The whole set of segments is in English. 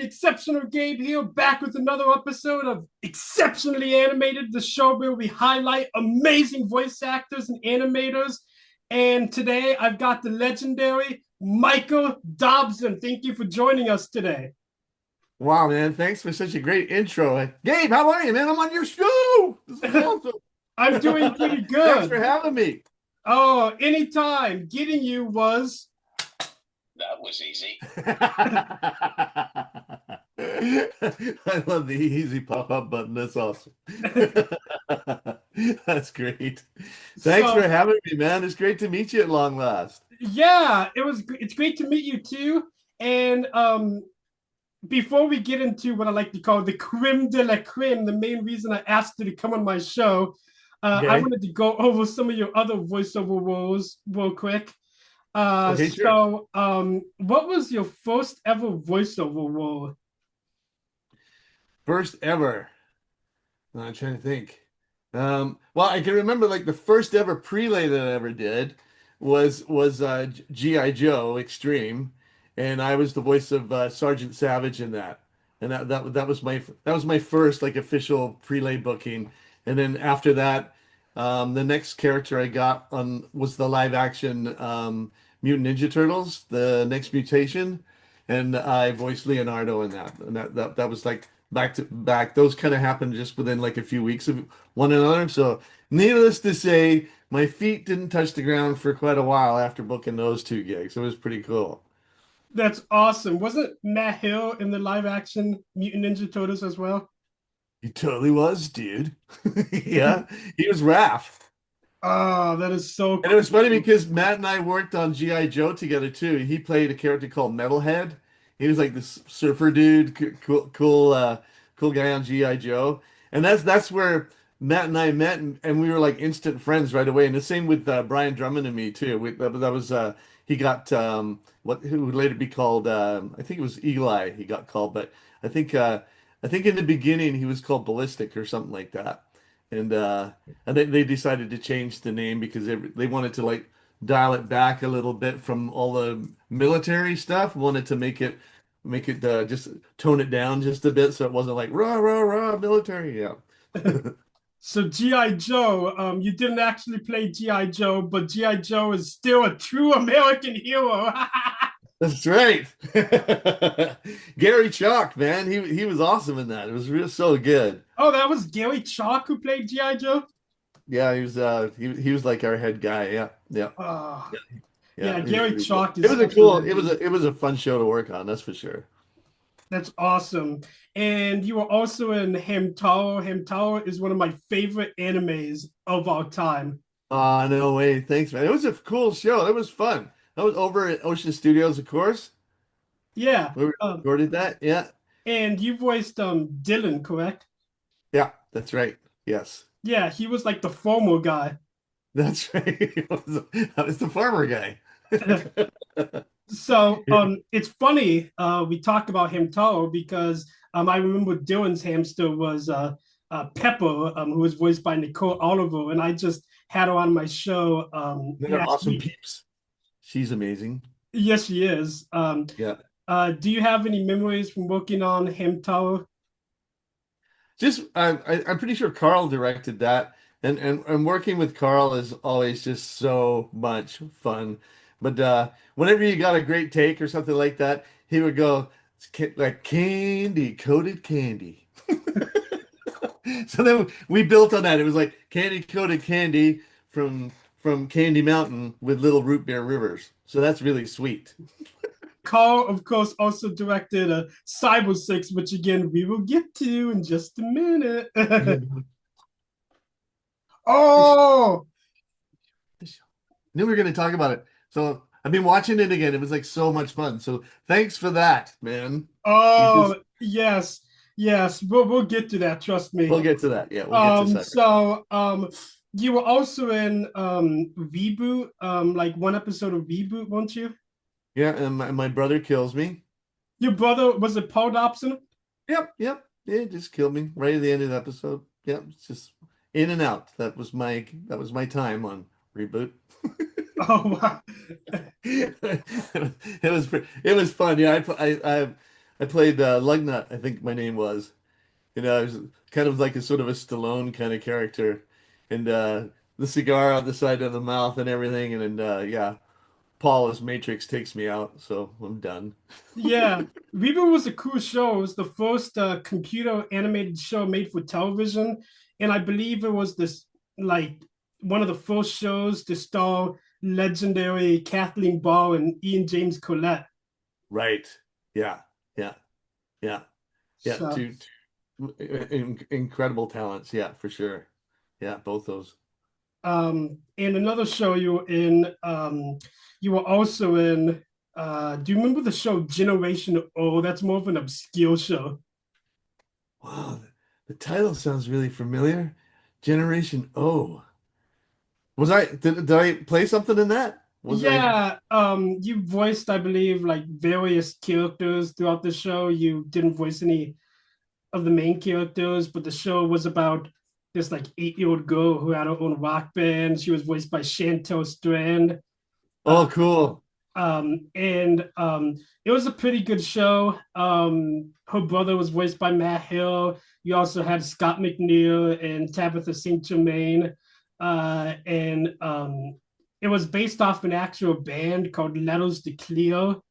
Exceptional Gabe here, back with another episode of Exceptionally Animated, the show where we highlight amazing voice actors and animators. And today I've got the legendary Michael Dobson. Thank you for joining us today. Wow, man. Thanks for such a great intro. Gabe, how are you, man? I'm on your show. This is awesome. I'm doing pretty Thanks for good. having me. Oh, anytime. Getting you was. That was easy. I love the easy pop-up button. That's awesome. That's great. Thanks for So, having me, man. It's great to meet you at long last. yeah, it's great to meet you too. And before we get into what I like to call the creme de la creme, the main reason I asked you to come on my show, I Okay. wanted to go over some of your other voiceover roles real quick. Okay, sure. What was your first ever voiceover role? First ever. I'm trying to think. Well, I can remember like the first ever prelay that I ever did was G.I. Joe Extreme, and I was the voice of Sergeant Savage in that. And that was my first like official prelay booking. And then after that, the next character I got on was the live action Mutant Ninja Turtles, the next mutation, and I voiced Leonardo in that. And that was like back to back. Those kind of happened just within like a few weeks of one another. So needless to say, my feet didn't touch the ground for quite a while after booking those two gigs. It was pretty cool. That's awesome. Wasn't Matt Hill in the live action Mutant Ninja Turtles as well? He totally was, dude. Yeah, he was Raph. Oh, that is so And it was funny cool. because Matt and I worked on G.I. Joe together too. He played a character called Metalhead. He was like this surfer dude, cool guy on G.I. Joe. And that's where Matt and I met, and we were like instant friends right away. And the same with Brian Drummond and me too. That was he got what who would later be called I think it was Eli he got called, but I think uh, I think in the beginning he was called Ballistic or something like that. And they decided to change the name because they wanted to like dial it back a little bit from all the military stuff. Wanted to make it just tone it down just a bit so it wasn't like rah rah rah military. Yeah. So G.I. Joe, you didn't actually play G.I. Joe, but G.I. Joe is still a true American hero. That's right. Gary Chalk, man, he was awesome in that. It was real so good. Oh, that was Gary Chalk who played G.I. Joe? Yeah, he was like our head guy. Yeah, yeah, Oh, yeah. yeah, He was Gary pretty good. Chalk It is was a such a cool. legend. It was a fun show to work on. That's for sure. That's awesome. And you were also in Hamtaro. Hamtaro is one of my favorite animes of all time. Oh, no way. Thanks, man. It was a cool show. It was fun. That was over at Ocean Studios, of course. Yeah. We recorded that. Yeah. And you voiced Dylan, correct? Yeah, that's right. Yes. Yeah, he was like the formal guy. That's right. I was the farmer guy. So it's funny we talk about Hamtaro because I remember Dylan's hamster was Pepper, who was voiced by Nicole Oliver, and I just had her on my show They're last awesome week. peeps. She's amazing. Yes, she is. Yeah. Do you have any memories from working on Hamtaro? Just I'm pretty sure Carl directed that, and working with Carl is always just so much fun. But whenever you got a great take or something like that, he would go like candy coated candy. So then we built on that. It was like candy coated candy from Candy Mountain with little root beer rivers. So that's really sweet. Carl, of course, also directed Cyber Six, which again we will get to in just a minute. Oh, Knew we were going to talk about it. So I've been watching it again. It was like so much fun. So thanks for that, man. You oh, just yes, yes. We'll get to that. Trust me. we'll get to that. Yeah, we'll get to Cyber. You were also in Reboot, like one episode of Reboot, weren't you? Yeah, and my brother kills me. Your brother was it Paul Dobson? Yep, yep. Yeah, just killed me right at the end of the episode. Yep, it's just in and out. That was my time on reboot. Oh wow. It was fun. Yeah, I played Lugnut, I think my name was. I was kind of like a sort of a Stallone kind of character, and the cigar on the side of the mouth and everything, and yeah, Paul as Matrix takes me out, so I'm done. Yeah, Reboot was a cool show. It was the first computer animated show made for television, and I believe it was this like one of the first shows to star legendary Kathleen Ball and Ian James Collette. Right. Yeah. Yeah. Yeah. Yeah. So, Incredible talents. Yeah, for sure. Yeah, both those. and another show you were in, you were also in. Do you remember the show Generation O? That's more of an obscure show. Wow, the title sounds really familiar. Generation O. Did I play something in that? Was I Yeah, you voiced, I believe, like various characters throughout the show. You didn't voice any of the main characters, but the show was about this like 8-year-old girl who had her own rock band. She was voiced by Chantel Strand. Uh, Oh, cool. and it was a pretty good show. Her brother was voiced by Matt Hill. You also had Scott McNeil and Tabitha St. Germain. And it was based off an actual band called Letters to Cleo.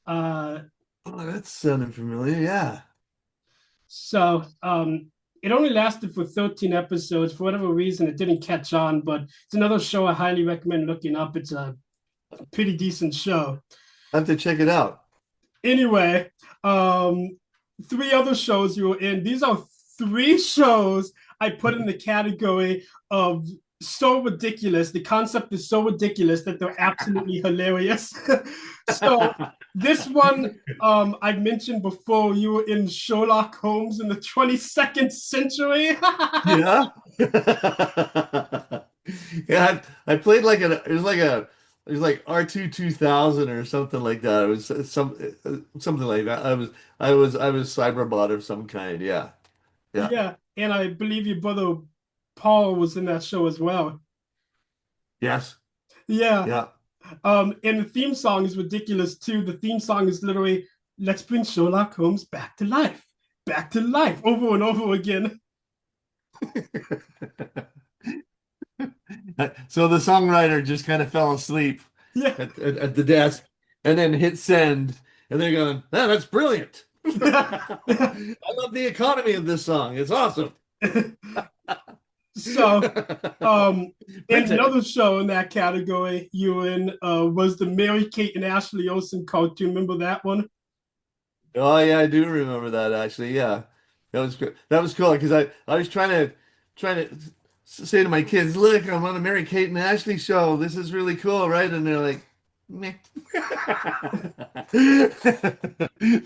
Uh, Oh, that's sounding familiar. Yeah. so it only lasted for 13 episodes. For whatever reason, it didn't catch on, but it's another show I highly recommend looking up. It's a pretty decent show. I have to check it out. Anyway, three other shows you were in. These are three shows I put in the category of so ridiculous. The concept is so ridiculous that they're absolutely hilarious. So this one, I mentioned before, you were in Sherlock Holmes in the 22nd century. Yeah. Yeah, I played like it was like R2 2000 or something like that. It was something like that. I was Cyberbot of some kind. Yeah. Yeah. Yeah, and I believe your brother Paul was in that show as well. Yes. Yeah. Yeah. And the theme song is ridiculous too. The theme song is literally "Let's bring Sherlock Holmes back to life," over and over again. So the songwriter just kind of fell asleep Yeah. at the desk and then hit send, and they're going, "Oh, that's brilliant. I love the economy of this song. It's awesome." So, and Print it. another show in that category you were in was the Mary Kate and Ashley Olsen cartoon. Remember that one? Oh yeah, I do remember that actually. Yeah, that was good. That was cool because I was trying to say to my kids, "Look, I'm on a Mary Kate and Ashley show. This is really cool, right?" And they're like, "Meh."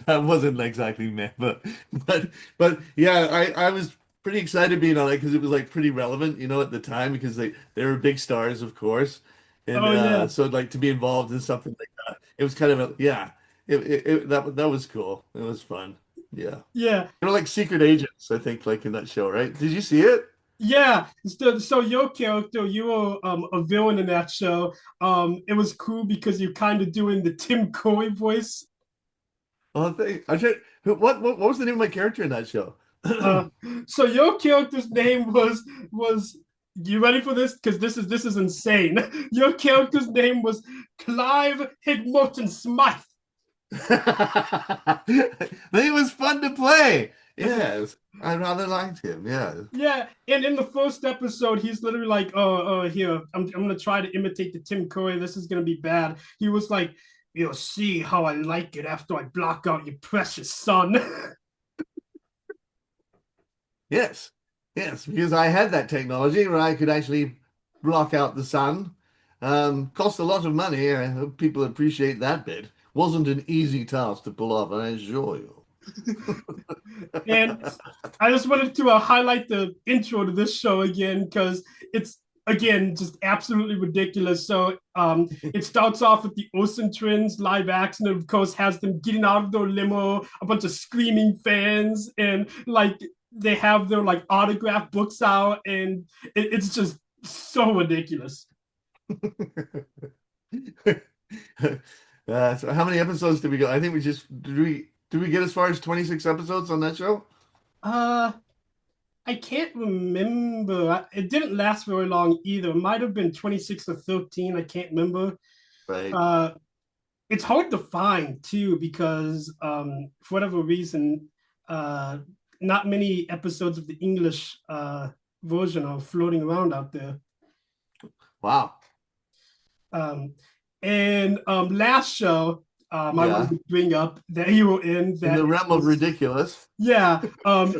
That wasn't exactly meh, but yeah, I was pretty excited being on it because it was like pretty relevant, at the time because they were big stars, of course, and Oh yeah, so like to be involved in something like that, it was kind of yeah. That was cool. It was fun. Yeah. yeah. They were like secret agents, I think, like in that show, right? Did you see it? Yeah, so your character, you were a villain in that show. It was cool because you're kind of doing the Tim Curry voice. Oh, I should, what was the name of my character in that show? Uh, so your character's name was you ready for this? Because this is insane. Your character's name was Clive Higmorton Smythe. He was fun to play. Yes, I rather liked him. Yeah. Yeah, and in the first episode, he's literally like, "Oh, here, I'm gonna try to imitate the Tim Curry. This is gonna be bad." He was like, "You'll see how I like it after I block out your precious son." Yes. Yes, because I had that technology where I could actually block out the sun. Cost a lot of money. I hope people appreciate that bit. Wasn't an easy task to pull off, I assure you. And I just wanted to highlight the intro to this show again because it's again just absolutely ridiculous. So it starts off with the Olsen twins live action, and of course has them getting out of their limo, a bunch of screaming fans, and like they have their like autograph books out, and it's just so ridiculous. So how many episodes did we go? I think we just did Did we get as far as 26 episodes on that show? Uh, I can't remember. It didn't last very long either. It might have been 26 or 13. I can't remember. Right. Uh, it's hard to find too because for whatever reason, uh, not many episodes of the English version are floating around out there. Wow. Um, and last show, I Yeah. wanted to bring up that you were in In that the realm of is, ridiculous. yeah,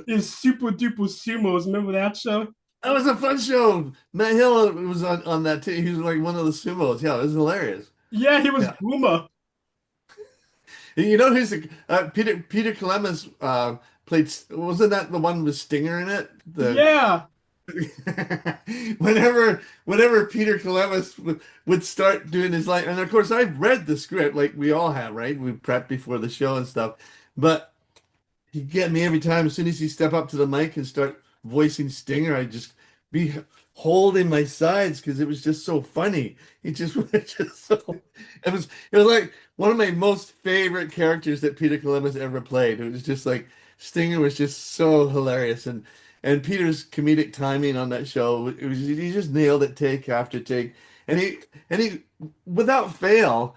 is Super Duper Sumos. Remember that show? That was a fun show. Matt Hill was on that too. He was like one of the sumos. Yeah, it was hilarious. Yeah, he was Yeah. Boomer. You know who's the Peter Clemens played, wasn't that the one with Stinger in it? The Yeah, whenever Peter Clemens would start doing his line, and of course I've read the script like we all have, right? We prep before the show and stuff, but he'd get me every time. As soon as he step up to the mic and start voicing Stinger, I'd just be holding my sides because it was just so funny. He just was just so it was like one of my most favorite characters that Peter Columbus ever played. It was just like Stinger was just so hilarious, and Peter's comedic timing on that show, it was, he just nailed it take after take, and he without fail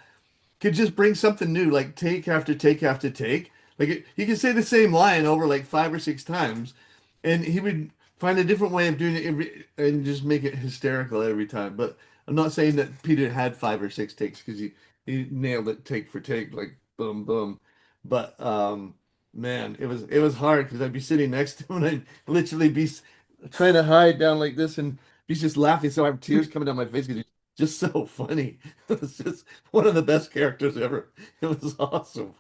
could just bring something new, like take after take after take. Like he could say the same line over like 5 or 6 times, and he would find a different way of doing it and just make it hysterical every time. But I'm not saying that Peter had 5 or 6 takes because he nailed it take for take, like boom boom. But man, it was hard because I'd be sitting next to him and I'd literally be trying to hide down like this and he's just laughing, so I have tears coming down my face because he's just so funny. It was just one of the best characters ever. It was awesome.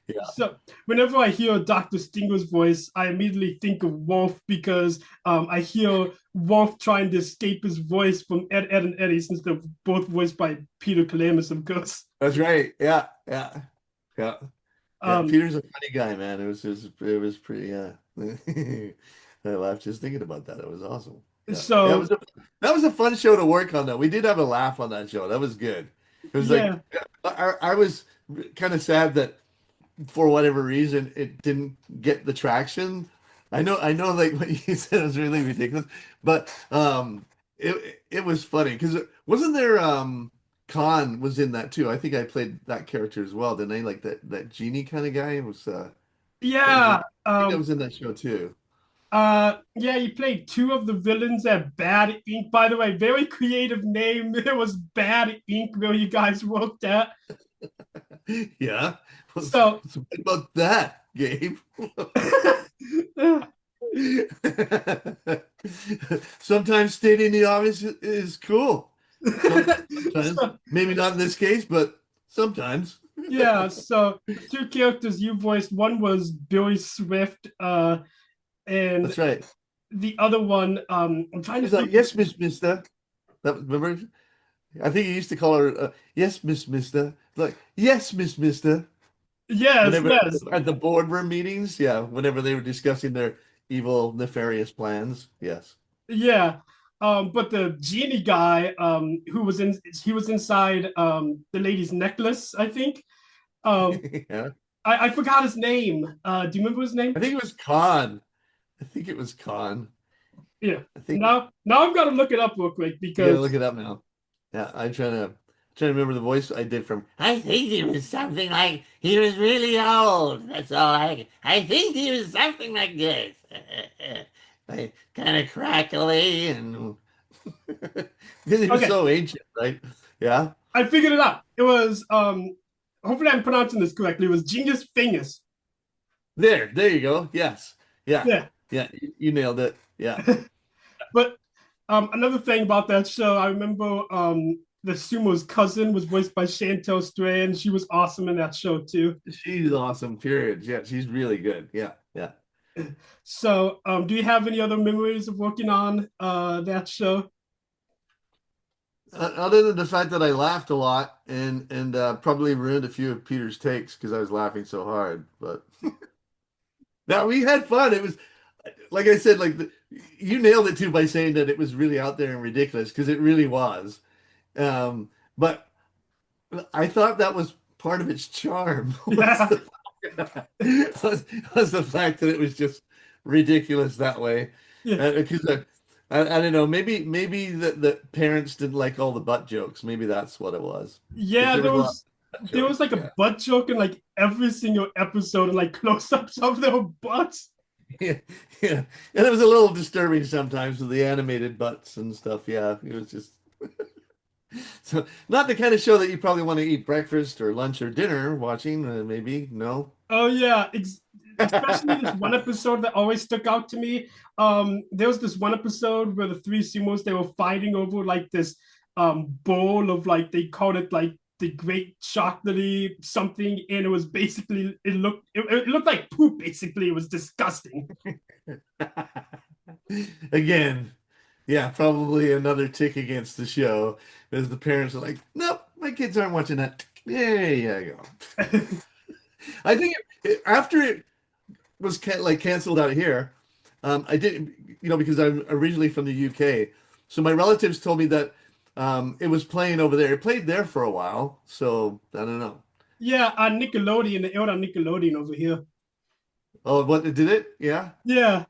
Yeah. So whenever I hear Dr. Stinger's voice, I immediately think of Wolf because I hear Wolf trying to escape his voice from Ed and Eddie since they're both voiced by Peter Kalamis, of course. That's right. Yeah, yeah, yeah, yeah. Um, Peter's a funny guy, man. It was pretty. I laughed just thinking about that. It was awesome. Yeah, yeah. so That was a fun show to work on. Though we did have a laugh on that show. That was good. It was like yeah, I was kind of sad that for whatever reason it didn't get the traction. I know, like what you said was really ridiculous, but it was funny because wasn't there Khan was in that too. I think I played that character as well, didn't I? Like that genie kind of guy was that was in, yeah, I think that was in that show too. yeah. He played two of the villains at Bad Ink. By the way, very creative name. It was Bad Ink where you guys worked at. Yeah. So So what about that, Gabe? Sometimes stating the obvious is cool. Sometimes, so maybe not in this case, but sometimes. yeah, so the two characters you voiced, one was Billy Swift, and That's right. the other one, I'm trying to He's like, think. yes, Miss Mister. That remember? I think he used to call her, yes, Miss Mister. Like, yes, Miss Mister. Yes, Whenever yes, at the boardroom meetings, yeah, whenever they were discussing their evil, nefarious plans, yes. yeah. But the genie guy, he was inside the lady's necklace, I think. Um, Yeah. I forgot his name. Do you remember his name? I think it was Khan. I think it was Khan. Yeah. I think Now I've got to look it up real quick you gotta because look it up now. Yeah, I'm trying to remember the voice I did from. I think he was something like he was really old. That's all I think he was something like this. Like kind of crackly and because he was okay, so ancient, right? Yeah. I figured it out. It was hopefully I'm pronouncing this correctly. It was Genius Fingers. There you go. Yes. Yeah. Yeah. Yeah. You nailed it. Yeah. But another thing about that show, I remember the sumo's cousin was voiced by Chantel Strand. She was awesome in that show too. She's awesome, period. Yeah, she's really good. Yeah. Yeah. So, do you have any other memories of working on that show? Other than the fact that I laughed a lot and probably ruined a few of Peter's takes because I was laughing so hard, but now we had fun. It was like I said, like you nailed it too by saying that it was really out there and ridiculous because it really was. But I thought that was part of its charm was Yeah, the was the fact that it was just ridiculous that way. Yeah, Because I don't know, maybe the parents didn't like all the butt jokes. Maybe that's what it was. Because yeah. there There was a lot was of butt there was jokes. like a Yeah. butt joke in like every single episode, and like close-ups of their butts. Yeah, yeah. And it was a little disturbing sometimes with the animated butts and stuff. Yeah, it was just so not the kind of show that you probably want to eat breakfast or lunch or dinner watching. Maybe no. Oh yeah, especially this one episode that always stuck out to me. There was this one episode where the three sumos they were fighting over like this bowl of like they called it like the great chocolatey something, and it was basically it looked like poop. Basically, it was disgusting. Again, yeah, probably another tick against the show, as the parents are like, nope, my kids aren't watching that. There you go. I think after it was like canceled out here, I did, because I'm originally from the UK, so my relatives told me that it was playing over there. It played there for a while, so I don't know. Yeah, Nickelodeon, the era Nickelodeon over here. Oh, what did it? Yeah. Yeah.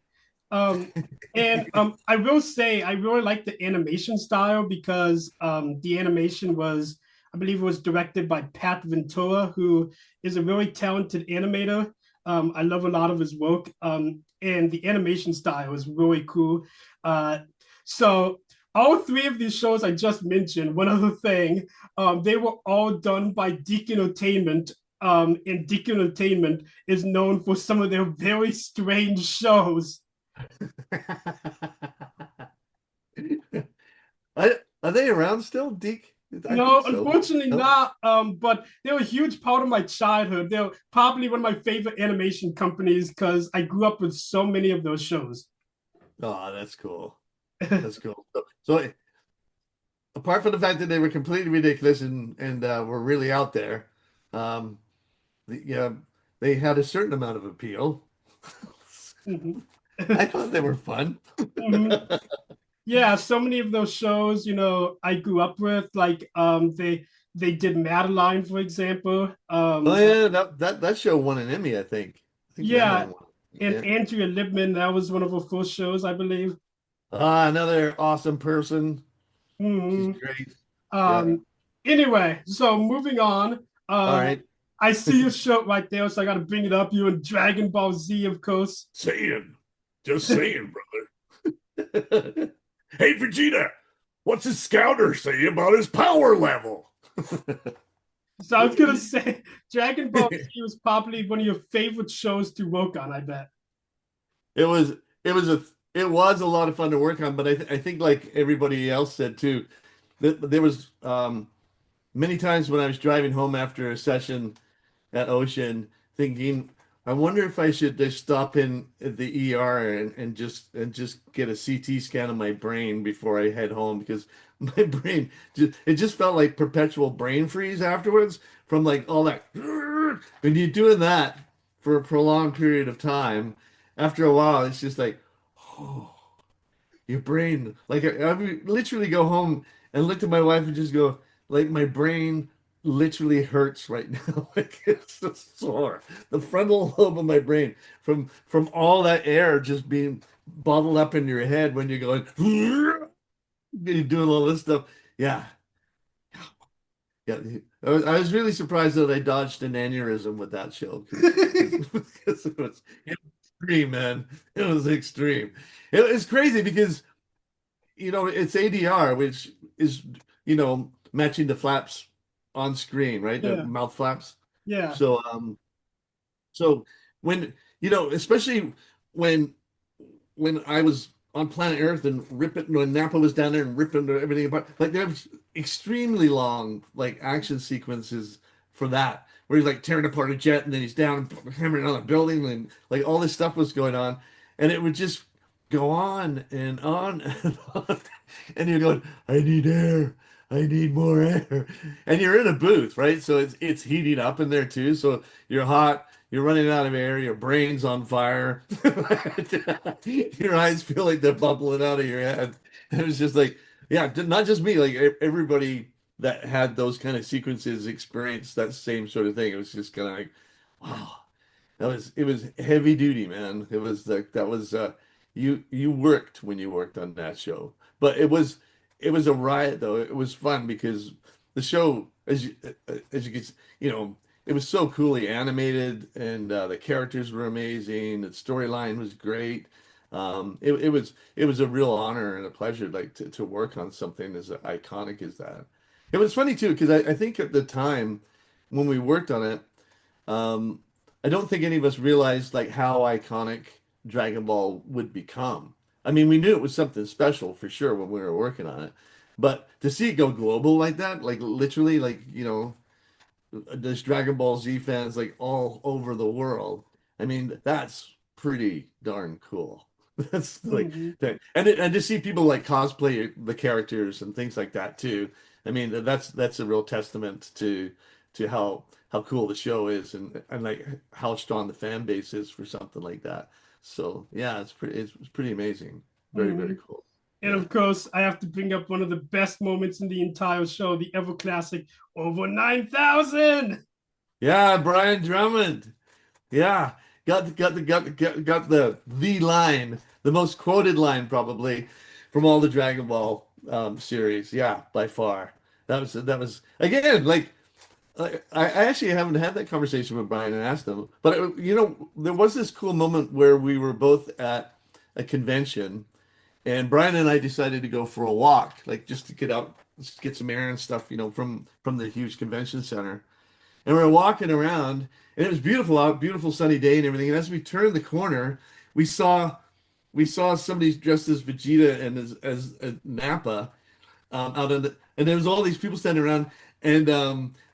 Um, and I will say I really like the animation style because the animation was, I believe, it was directed by Pat Ventura, who is a really talented animator. I love a lot of his work, and the animation style is really cool. Uh, so all three of these shows I just mentioned, one other thing, they were all done by Deacon Entertainment. And Deacon Entertainment is known for some of their very strange shows. Are they around still, Deke? I No, think so. unfortunately No? not. But they're a huge part of my childhood. They're probably one of my favorite animation companies because I grew up with so many of those shows. Oh, that's cool. That's cool. So apart from the fact that they were completely ridiculous and were really out there, um, yeah, they had a certain amount of appeal. Mhm. I thought they were fun. Mhm. Yeah, so many of those shows, I grew up with, like they did Madeline, for example. Oh yeah, that show won an Emmy, I think. I think Yeah, Madeline won. and Yeah. Andrea Libman, that was one of her first shows, I believe. Ah, another awesome person. She's Mhm. great. Yeah. Um, anyway, so moving on. All Um, right. I see your shirt right there, so I got to bring it up. You and Dragon Ball Z, of course. Saying. Just saying, brother. Hey, Vegeta, what's his scouter say about his power level? So I was gonna say, Dragon Ball Z was probably one of your favorite shows to work on. I bet. It was it was a lot of fun to work on, but I think like everybody else said too, that there was many times when I was driving home after a session at Ocean, thinking, I wonder if I should just stop in at the ER and just get a CT scan of my brain before I head home because my brain just felt like perpetual brain freeze afterwards from like all that. When you're doing that for a prolonged period of time, after a while, it's just like, oh, your brain. Like I would literally go home and look at my wife and just go, like my brain literally hurts right now. Like it's just sore. The frontal lobe of my brain from all that air just being bottled up in your head when you're going, you're doing all this stuff. Yeah, yeah. I was really surprised that I dodged an aneurysm with that show because it was extreme, man. It was extreme. It was crazy because it's ADR, which is, matching the flaps on screen, right? The Yeah, mouth flaps. yeah, So, when, especially when when I was on planet Earth and ripping, when Nappa was down there and ripping everything apart, like there's extremely long like action sequences for that, where he's like tearing apart a jet and then he's down hammering on a building and like all this stuff was going on, and it would just go on and on and on, and you're going, I need air. I need more air. And you're in a booth, right? So it's heating up in there too. So you're hot, you're running out of air, your brain's on fire. Your eyes feel like they're bubbling out of your head. And it was just like, yeah, not just me, like everybody that had those kind of sequences experienced that same sort of thing. It was just kind of like, wow. it was heavy duty, man. It was like that was you worked when you worked on that show. But it was a riot though. It was fun because the show as you can you know, it was so coolly animated and the characters were amazing. The storyline was great. It was a real honor and a pleasure like to work on something as iconic as that. It was funny too because I think at the time when we worked on it, um, I don't think any of us realized like how iconic Dragon Ball would become. I mean, we knew it was something special for sure when we were working on it, but to see it go global like that, like literally, like you know, there's Dragon Ball Z fans like all over the world. I mean, that's pretty darn cool. That's like Mhm. that, and to see people like cosplay the characters and things like that too. I mean, that's a real testament to how cool the show is and like how strong the fan base is for something like that. So yeah, it's pretty amazing. Very, very Mhm. cool. And Yeah. of course, I have to bring up one of the best moments in the entire show, the ever classic over 9,000. Yeah, Brian Drummond. Yeah, got the line, the most quoted line probably from all the Dragon Ball series. Yeah, by far. That was again I actually haven't had that conversation with Brian and asked him, but you know there was this cool moment where we were both at a convention and Brian and I decided to go for a walk, like just to get out, just get some air and stuff, you know, from the huge convention center. And we were walking around, and it was beautiful out, beautiful sunny day and everything. And as we turned the corner, we saw we saw somebody dressed as Vegeta and as Nappa out on and there was all these people standing around, and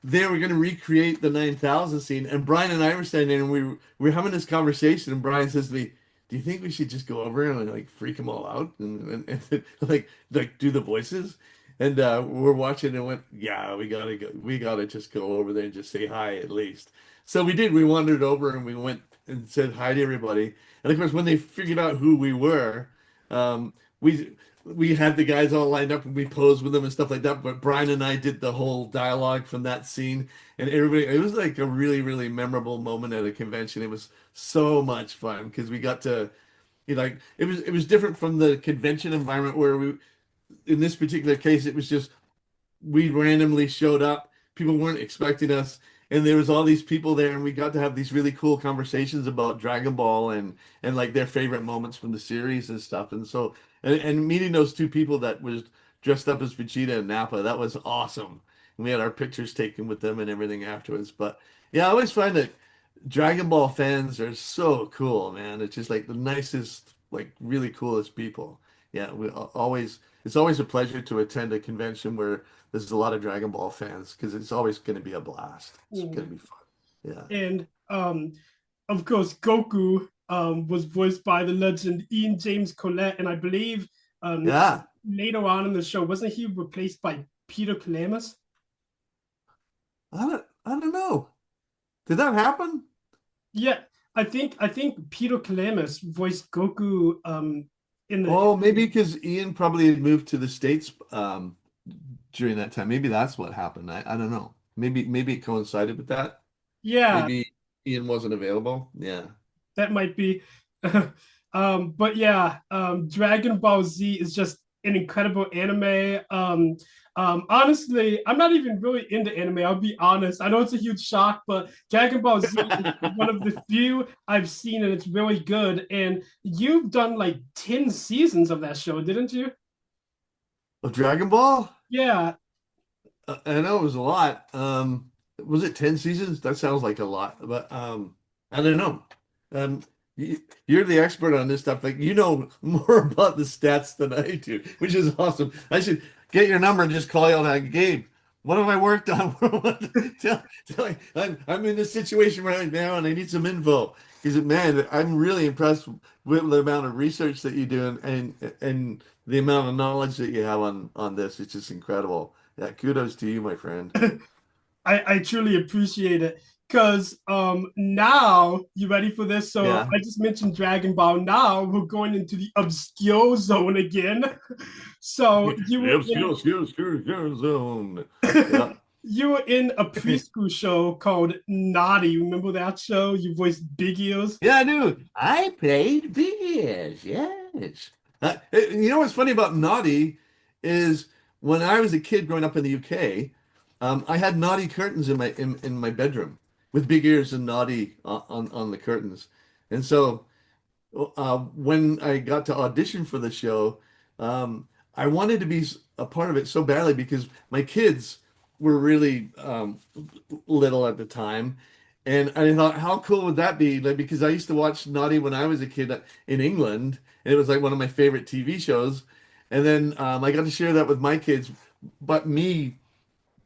they were going to recreate the 9,000 scene. And Brian and I were standing there, and we were having this conversation. And Brian says to me, "Do you think we should just go over and like freak them all out and like do the voices?" And we're watching and went, "Yeah, we gotta go. We gotta just go over there and just say hi at least." So we did. We wandered over and we went and said hi to everybody. And of course, when they figured out who we were, um, we had the guys all lined up and we posed with them and stuff like that. But Brian and I did the whole dialogue from that scene, and everybody. It was like a really, really memorable moment at a convention. It was so much fun because we got to, you know, like it was different from the convention environment where we, in this particular case, it was just we randomly showed up. People weren't expecting us, and there was all these people there, and we got to have these really cool conversations about Dragon Ball and like their favorite moments from the series and stuff. And so and meeting those two people that was dressed up as Vegeta and Nappa, that was awesome. And we had our pictures taken with them and everything afterwards. But yeah, I always find that Dragon Ball fans are so cool, man. It's just like the nicest, like really coolest people. Yeah, always it's always a pleasure to attend a convention where there's a lot of Dragon Ball fans because it's always going to be a blast. It's going to Mhm. be fun. Yeah. And of course, Goku was voiced by the legend Ian James Collette, and I believe Yeah. later on in the show, wasn't he replaced by Peter Kalamis? I don't know. Did that happen? Yeah, I think Peter Kalamis voiced Goku in the Oh, maybe because Ian probably had moved to the States during that time. Maybe that's what happened. I don't know. Maybe it coincided with that. yeah, Maybe Ian wasn't available. Yeah. that might be. But yeah, Dragon Ball Z is just an incredible anime. Honestly, I'm not even really into anime. I'll be honest. I know it's a huge shock, but Dragon Ball Z is one of the few I've seen, and it's really good. And you've done like 10 seasons of that show, didn't you? Of Dragon Ball? Yeah, I know it was a lot. Was it 10 seasons? That sounds like a lot, but I don't know. Um, you're the expert on this stuff. Like you know more about the stats than I do, which is awesome. I should get your number and just call you on that. Gabe, what have I worked on? Tell me. I'm in this situation right now and I need some info. Because man, I'm really impressed with the amount of research that you do and the amount of knowledge that you have on this. It's just incredible. Yeah, kudos to you, my friend. I truly appreciate it. Because now you ready for this? So Yeah. I just mentioned Dragon Ball. Now we're going into the obscure zone again. So you were Yep, in skills zone. Yeah. You were in a preschool show called Naughty. Remember that show? You voiced Big Ears. Yeah, I do. I played beers. Yes. You know what's funny about Naughty is when I was a kid growing up in the UK, I had Naughty curtains in my bedroom with big ears and Naughty on the curtains. And so when I got to audition for the show, I wanted to be a part of it so badly because my kids were really little at the time. And I thought, how cool would that be? Like, because I used to watch Naughty when I was a kid in England, and it was like one of my favorite TV shows. And then I got to share that with my kids, but me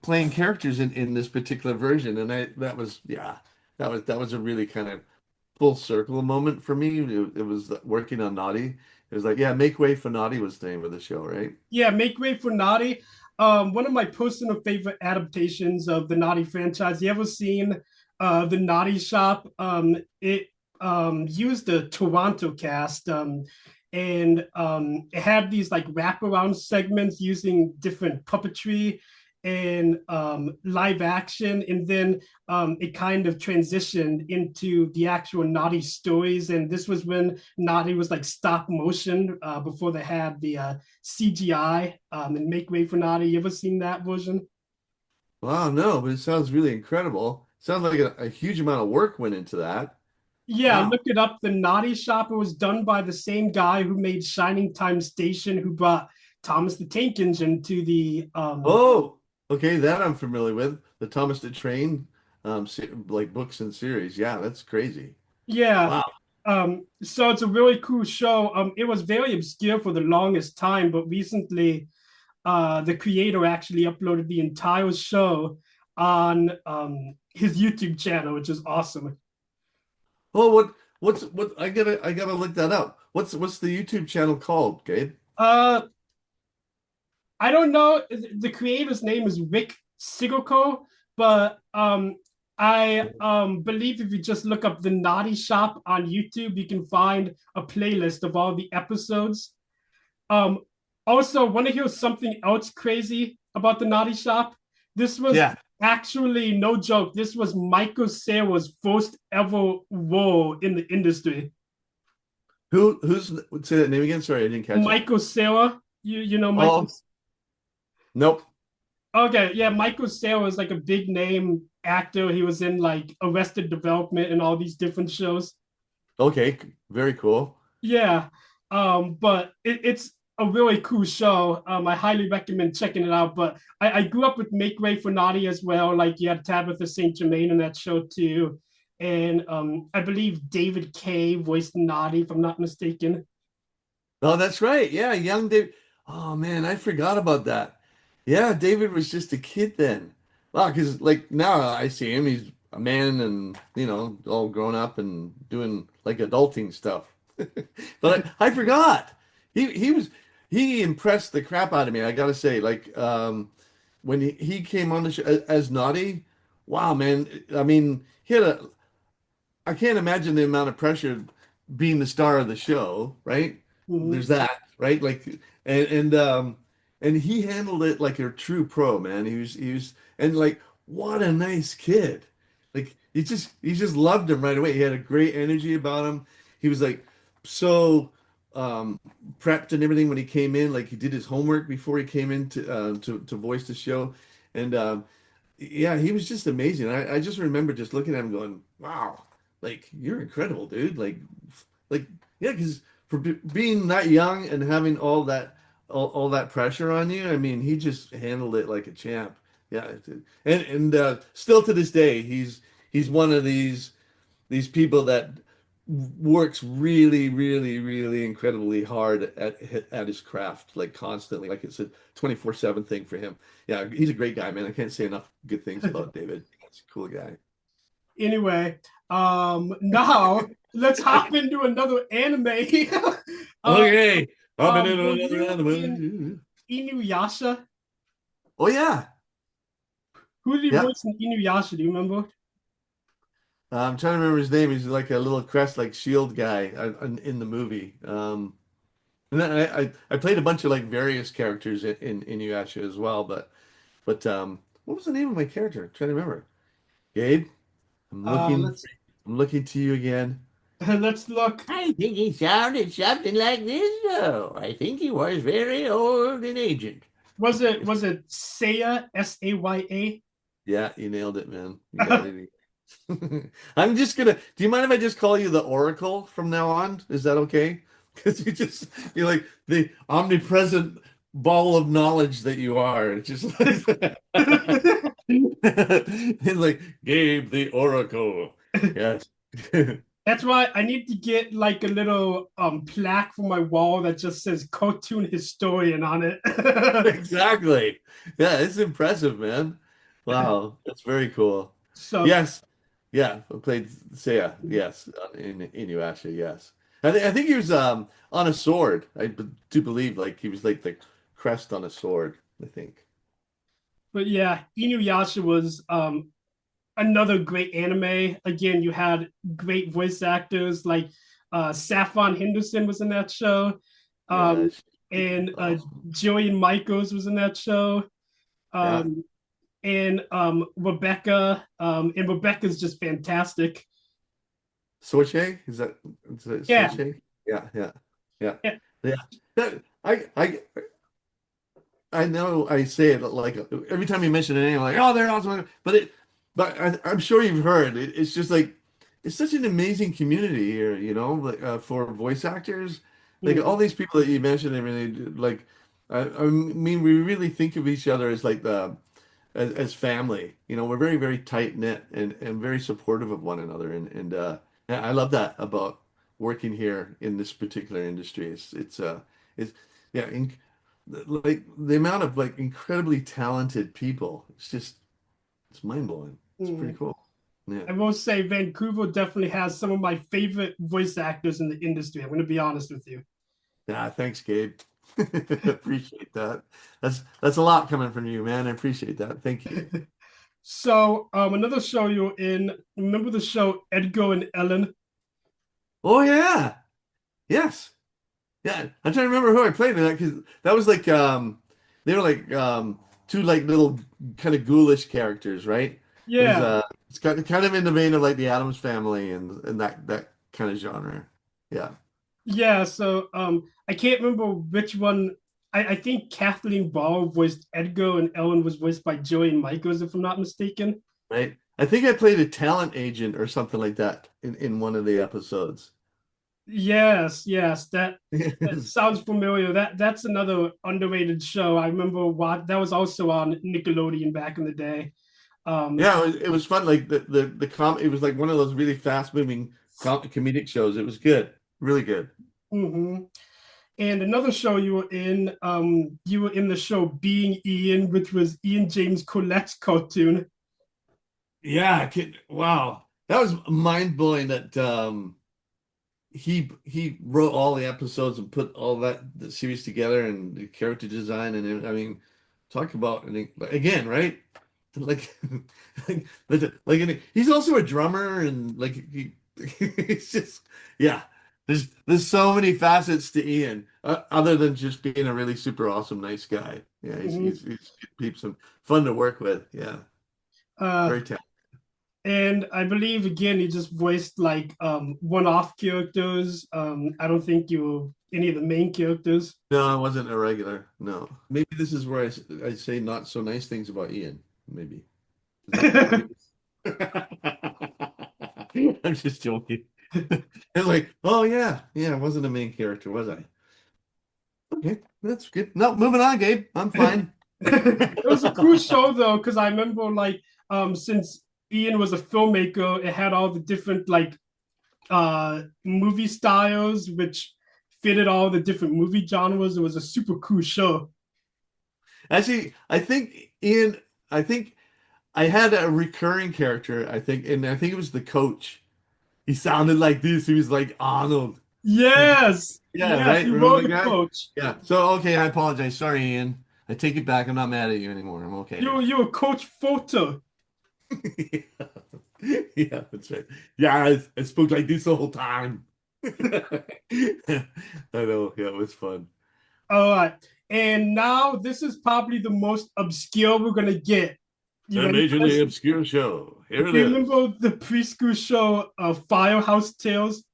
playing characters in this particular version, and that was yeah, that was a really kind of full circle moment for me. It was working on Naughty. It was like, yeah, Make Way for Naughty was the name of the show, right? Yeah, Make Way for Naughty. One of my personal favorite adaptations of the Naughty franchise. You ever seen the Naughty Shop? It used the Toronto cast, and it had these like wraparound segments using different puppetry and live action, and then it kind of transitioned into the actual Naughty stories. And this was when Naughty was like stop motion before they had the CGI and Make Way for Naughty. You ever seen that version? Wow, no, but it sounds really incredible. Sounds like a huge amount of work went into that. Yeah, Wow. look it up. The Naughty Shop. It was done by the same guy who made Shining Time Station, who brought Thomas the Tank Engine to the Oh, okay, that I'm familiar with. The Thomas the Train, like books and series. Yeah, that's crazy. yeah. Wow. So it's a really cool show. It was very obscure for the longest time, but recently, the creator actually uploaded the entire show on his YouTube channel, which is awesome. Oh, what I gotta look that up. What's the YouTube channel called, Gabe? Uh, I don't know. The creator's name is Rick Sigoko, but I believe if you just look up the Naughty Shop on YouTube, you can find a playlist of all the episodes. Um, Also, want to hear something else crazy about the Naughty Shop? This was Yeah. actually no joke. This was Michael Cera's first ever role in the industry. Who's say that name again? Sorry, I didn't catch it. Michael Cera, you know Michael. Oh, nope. Okay, yeah, Michael Cera is like a big name actor. He was in like Arrested Development and all these different shows. Okay, very cool. Yeah, but it's a really cool show. I highly recommend checking it out. But I grew up with Make Way for Naughty as well. Like you had Tabitha St. Germain in that show too, and I believe David Kay voiced Naughty, if I'm not mistaken. Oh, that's right. Yeah, young David. Oh man, I forgot about that. Yeah, David was just a kid then. Wow, because like now I see him, he's a man and all grown up and doing like adulting stuff. But I forgot. He impressed the crap out of me, I gotta say. Like when he came on the show as Naughty, wow, man. I mean, I can't imagine the amount of pressure being the star of the show, right? Mhm. There's that, right? Like, and he handled it like a true pro, man. He was, and like, what a nice kid. Like, he just loved him right away. He had a great energy about him. He was like so um prepped and everything when he came in. Like, he did his homework before he came in to voice the show, and yeah, he was just amazing. I just remember just looking at him going, wow, like you're incredible, dude. Like yeah, because for being that young and having all that pressure on you, I mean, he just handled it like a champ. Yeah, and still to this day, he's one of these people that works really, really, really incredibly hard at his craft, like constantly. Like it's a 24/7 thing for him. Yeah, he's a great guy, man. I can't say enough good things about David. He's a cool guy. Anyway, now let's hop into another anime. uh, Okay. I'm in were another you in anime. Inuyasha? Oh yeah. Who did he Yep. voice in Inuyasha? Do you remember? I'm trying to remember his name. He's like a little crest, like shield guy in the movie. And then I played a bunch of like various characters in Inuyasha as well, but what was the name of my character? I'm trying to remember. Gabe, I'm looking Let's I'm looking to you again. let's look. I think he sounded something like this, though. I think he was very old and aged. Was it Saya, Saya? Yeah, you nailed it, man. You got it. I'm just gonna. Do you mind if I just call you the Oracle from now on? Is that okay? Because you're like the omnipresent ball of knowledge that you are. It's just like it's like Gabe the Oracle. Yes. That's why I need to get like a little plaque for my wall that just says cartoon historian on it. Exactly. Yeah, it's impressive, man. Wow, that's very cool. So Yes. Yeah, I played Seiya. Yes, in Inuyasha. Yes, I think he was on a sword. Do believe like he was like the crest on a sword. I think. but yeah, Inuyasha was another great anime. Again, you had great voice actors like Saffron Henderson was in that show. Yeah. Um, and Awesome. Joey Michaels was in that show. Yeah. Um, and Rebecca. And Rebecca's just fantastic. Soche? Is that Yeah, Soche? Yeah. Yeah. Yeah. yeah. Yeah. That, I know I say it like every time you mention a name, like, oh, they're awesome. But I'm sure you've heard it's just like it's such an amazing community here, like for voice actors, like all Mhm. these people that you mentioned, everything, like, I mean, we really think of each other as like as family. We're very, very tight knit and very supportive of one another, and yeah, I love that about working here in this particular industry. It's yeah. Like the amount of like incredibly talented people. It's mind blowing. It's pretty Mhm. cool. Yeah. I will say Vancouver definitely has some of my favorite voice actors in the industry. I'm going to be honest with you. Yeah. Thanks, Gabe. Appreciate that. That's a lot coming from you, man. I appreciate that. Thank you. So, another show you're in. Remember the show Edgar and Ellen? Oh yeah. Yes. Yeah. I'm trying to remember who I played in that because that was like they were like two like little kind of ghoulish characters, right? It was Yeah, it's kind of in the vein of like the Addams Family and that kind of genre. Yeah. yeah. So, I can't remember which one. I think Kathleen Ball voiced Edgar, and Ellen was voiced by Joey Michaels, if I'm not mistaken. Right. I think I played a talent agent or something like that in one of the episodes. Yes, yes. That sounds familiar. That's another underrated show. I remember what that was also on Nickelodeon back in the day. Um, Yeah, it was fun. Like it was like one of those really fast moving comedic shows. It was good, really good. mhm. And another show you were in the show Being Ian, which was Ian James Colette's cartoon. Yeah, wow, that was mind blowing. That he wrote all the episodes and put all the series together and the character design I mean, talk about and again, right? Like, he's also a drummer and like he's just yeah. There's so many facets to Ian, other than just being a really super awesome, nice guy. Yeah, Mhm. he's some fun to work with. Yeah, Uh, very talented. and I believe again he just voiced like one-off characters. I don't think you were any of the main characters. No, I wasn't a regular. No, maybe this is where I say not so nice things about Ian. Maybe. Is that maybe? I'm just joking. It's like, oh yeah, yeah, I wasn't a main character, was I? Okay, that's good. No, moving on, Gabe. I'm fine. It was a cool show though, because I remember like since Ian was a filmmaker, it had all the different like movie styles which fitted all the different movie genres. It was a super cool show. Actually, I think I had a recurring character, I think, and I think it was the coach. He sounded like this. He was like Arnold. Yes, Yeah, yes, right? you were Remember the the guy? coach. Yeah. So, okay, I apologize. Sorry, Ian. I take it back. I'm not mad at you anymore. I'm okay You now. you were Coach Photo. Yeah. Yeah, that's right. Yeah, I spoke like this the whole time. I know. Yeah, it was fun. All right, and now this is probably the most obscure we're gonna get. You A ready for majorly this? obscure show. Here it Do you is. remember the preschool show Firehouse Tales?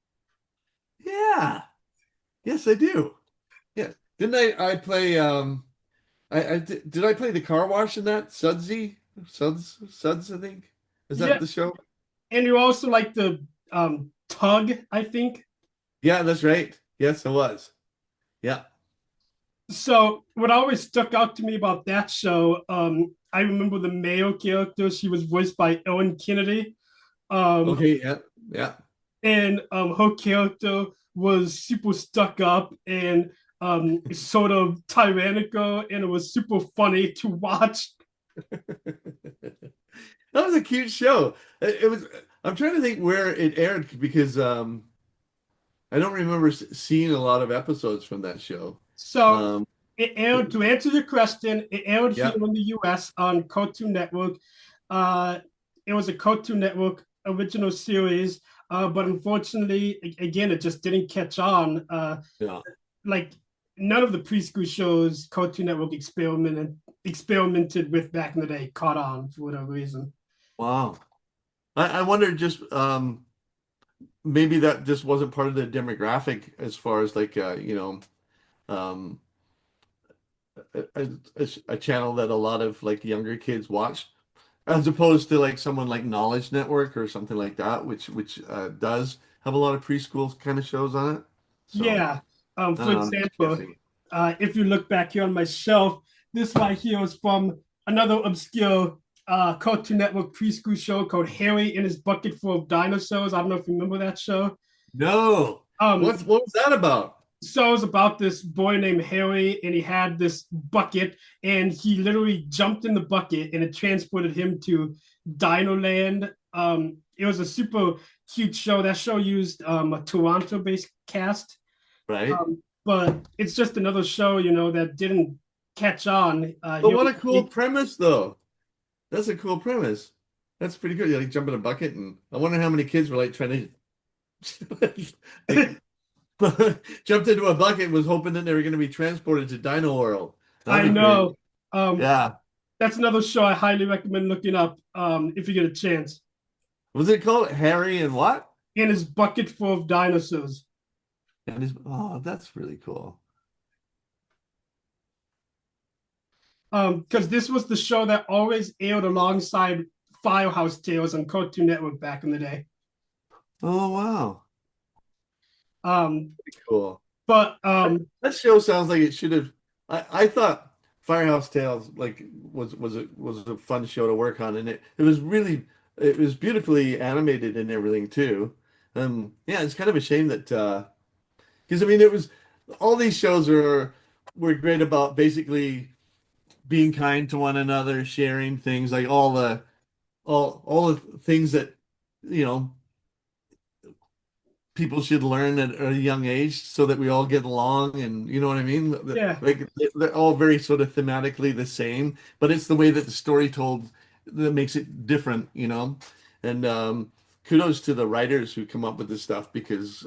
Yeah. Yes, I do. Yeah. Didn't I play did I play the car wash in that? Suds, I think. Is that Yeah, the show? and you also like the tug, I think. Yeah, that's right. Yes, it was. Yeah. So what always stuck out to me about that show, I remember the male character. She was voiced by Ellen Kennedy, um, Okay, yeah. Yeah. and her character was super stuck up and sort of tyrannical, and it was super funny to watch. That was a cute show. It was I'm trying to think where it aired because I don't remember seeing a lot of episodes from that show. So Um it aired, to answer your question, it aired here yeah. in the US on Cartoon Network. Uh, it was a Cartoon Network original series, but unfortunately, again, it just didn't catch on. Yeah. Like none of the preschool shows Cartoon Network experimented with back in the day caught on for whatever reason. Wow. I wonder just maybe that just wasn't part of the demographic as far as like um a channel that a lot of like younger kids watch as opposed to like someone like Knowledge Network or something like that which does have a lot of preschool kind of shows on it. So Yeah. I For don't know, I'm just example, guessing. if you look back here on my shelf, this right here is from another obscure Cartoon Network preschool show called Harry and His Bucket Full of Dinosaurs. I don't know if you remember that show. No. Um, What was that about? so it's about this boy named Harry, and he had this bucket, and he literally jumped in the bucket, and it transported him to Dino Land. It was a super cute show. That show used a Toronto-based cast, Right? but it's just another show, that didn't catch on. But what a cool premise though. That's a cool premise. That's pretty good. You like jump in a bucket and I wonder how many kids were like trying to like jumped into a bucket and was hoping that they were going to be transported to Dino World. I That'd be crazy. know. Um, Yeah. that's another show I highly recommend looking up if you get a chance. Was it called Harry and what? And his bucket full of dinosaurs. And his, oh, that's really cool. Because this was the show that always aired alongside Firehouse Tales on Cartoon Network back in the day. Oh, wow. Um, Cool. but That show sounds like it should have. I thought Firehouse Tales like was a fun show to work on, and it was beautifully animated and everything too. Yeah, it's kind of a shame that because I mean it was all these shows were great about basically being kind to one another, sharing things like all the things that you know people should learn at a young age so that we all get along and you know what I mean? yeah, Like they're all very sort of thematically the same, but it's the way that the story told that makes it different, you know? And kudos to the writers who come up with this stuff because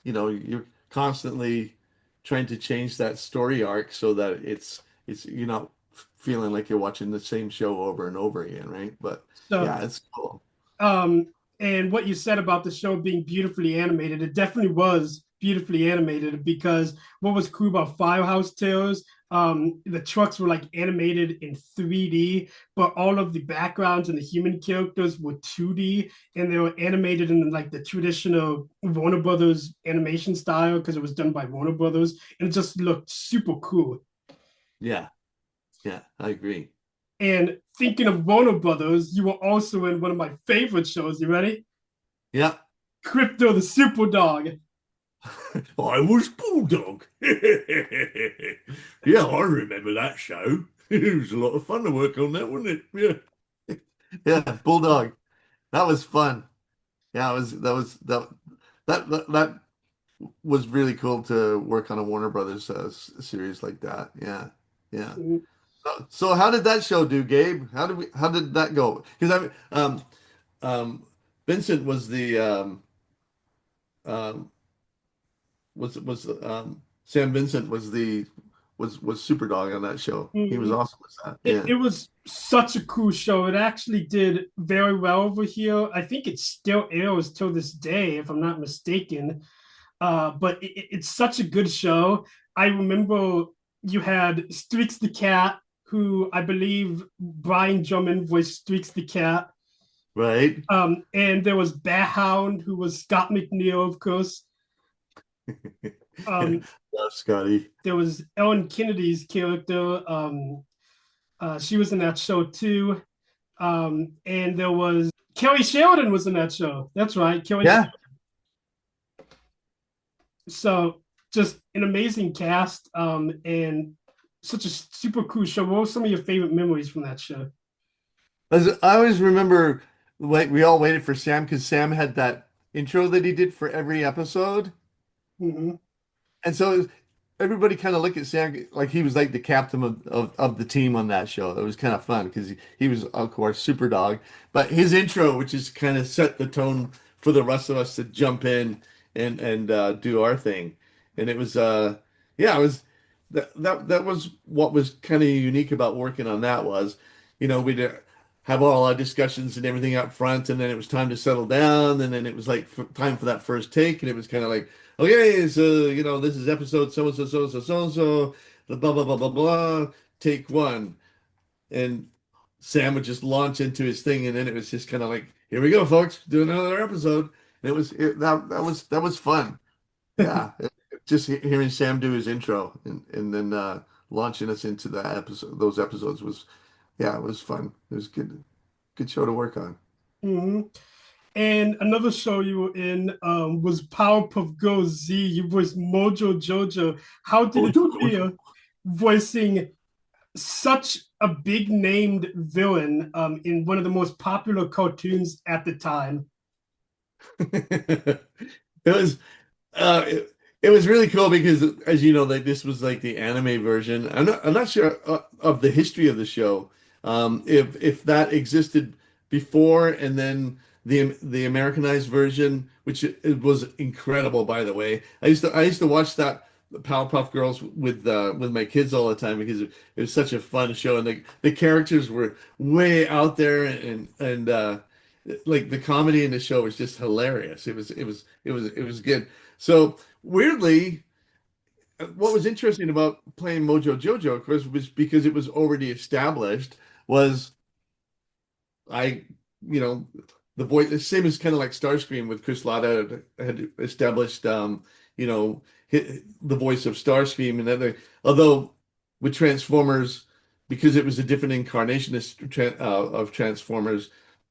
you're constantly trying to change that story arc so that it's you're not feeling like you're watching the same show over and over again, right? But so yeah, it's cool. um, and what you said about the show being beautifully animated, it definitely was beautifully animated because what was cool about Firehouse Tales, the trucks were like animated in 3D, but all of the backgrounds and the human characters were 2D, and they were animated in like the traditional Warner Brothers animation style because it was done by Warner Brothers, and it just looked super cool. Yeah, yeah, I agree. And thinking of Warner Brothers, you were also in one of my favorite shows. You ready? Yeah. Crypto the Super Dog. I was Bulldog. Yeah, I remember that show. It was a lot of fun to work on that, wasn't it? Yeah. Yeah, Bulldog. That was fun. Yeah, that was really cool to work on a Warner Brothers series like that. Yeah. Yeah. So how did that show do, Gabe? How did that go? Because um Vincent was the um Sam Vincent was the was Super Dog on that show. He was Mhm. awesome as that. It, Yeah. it was such a cool show. It actually did very well over here. I think it still airs till this day, if I'm not mistaken. But it's such a good show. I remember you had Streaks the Cat, who I believe Brian Drummond voiced Streaks the Cat. Right. And there was Bear Hound, who was Scott McNeil, of course. Yeah. Um, Love Scotty. there was Ellen Kennedy's character. She was in that show too. And there was Kelly Sheridan was in that show. That's right, Kelly. Yeah. So just an amazing cast, and such a super cool show. What were some of your favorite memories from that show? I always remember like we all waited for Sam because Sam had that intro that he did for every episode. Mm-hmm. And so everybody kind of looked at Sam like he was like the captain of the team on that show. It was kind of fun because he was, of course, Super Dog. But his intro, which is kind of set the tone for the rest of us to jump in and do our thing. And it was yeah, it was that was what was kind of unique about working on that was, we'd have all our discussions and everything up front, and then it was time to settle down, and then it was like time for that first take, and it was kind of like, okay, so this is episode so and so so and so so and so, blah blah blah blah blah, take one, and Sam would just launch into his thing, and then it was just kind of like, here we go, folks, do another episode, and that was fun, yeah, just hearing Sam do his intro and then launching us into that episode, those episodes was, yeah, it was fun. It was good show to work on. Mm-hmm. And another show you were in was Powerpuff Girls Z. You voiced Mojo Jojo. How did Oh, it Jojo. feel voicing such a big named villain in one of the most popular cartoons at the time? It was it was really cool because, as you know, like this was like the anime version. I'm not sure of the history of the show. If that existed before and then the Americanized version, which it was incredible, by the way. I used to watch that Powerpuff Girls with my kids all the time because it was such a fun show, and the characters were way out there, and like the comedy in the show was just hilarious. It was good. So weirdly, what was interesting about playing Mojo Jojo, of course, was because it was already established. Was I, you know, the voice, the same as kind of like Starscream with Chris Latta had established, the voice of Starscream, and other. Although with Transformers, because it was a different incarnation of Transformers,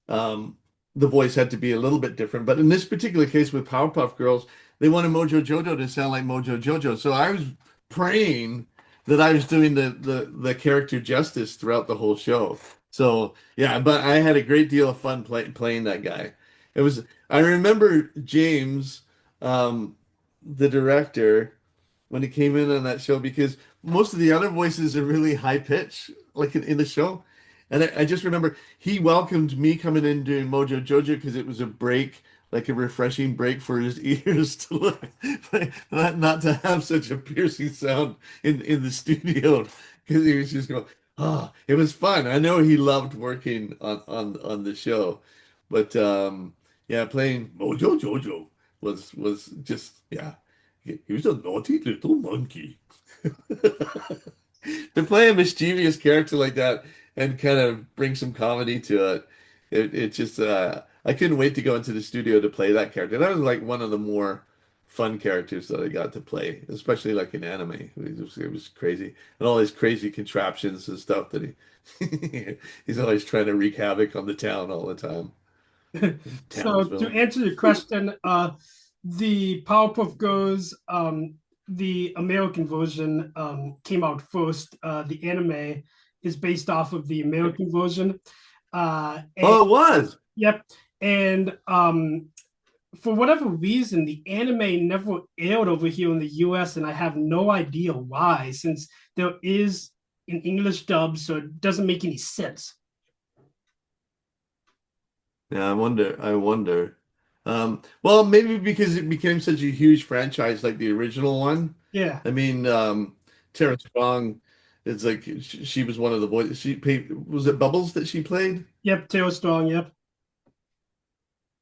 um, the voice had to be a little bit different. But in this particular case with Powerpuff Girls, they wanted Mojo Jojo to sound like Mojo Jojo. So I was praying that I was doing the character justice throughout the whole show. So yeah, but I had a great deal of fun playing that guy. It was I remember James, the director, when he came in on that show because most of the other voices are really high pitch, like in the show. And I just remember he welcomed me coming in doing Mojo Jojo because it was a break, like a refreshing break for his ears to look, not to have such a piercing sound in the studio because he was just going, oh, it was fun. I know he loved working on the show, but yeah, playing Mojo Jojo was just, yeah. He was a naughty little monkey. To play a mischievous character like that and kind of bring some comedy to it just I couldn't wait to go into the studio to play that character. That was like one of the more fun characters that I got to play, especially like in anime. It was crazy, and all his crazy contraptions and stuff that he he's always trying to wreak havoc on the town all the time. So to Townsville. answer your question, the Powerpuff Girls, the American version came out first. The anime is based off of the American version. And Oh, it was. yep, and for whatever reason, the anime never aired over here in the US, and I have no idea why, since there is an English dub, so it doesn't make any sense. Yeah, I wonder. I wonder. Well, maybe because it became such a huge franchise like the original one. Yeah. I mean, Tara Strong. It's like she was one of the voices. Was it Bubbles that she played? Yep, Taylor Strong. Yep.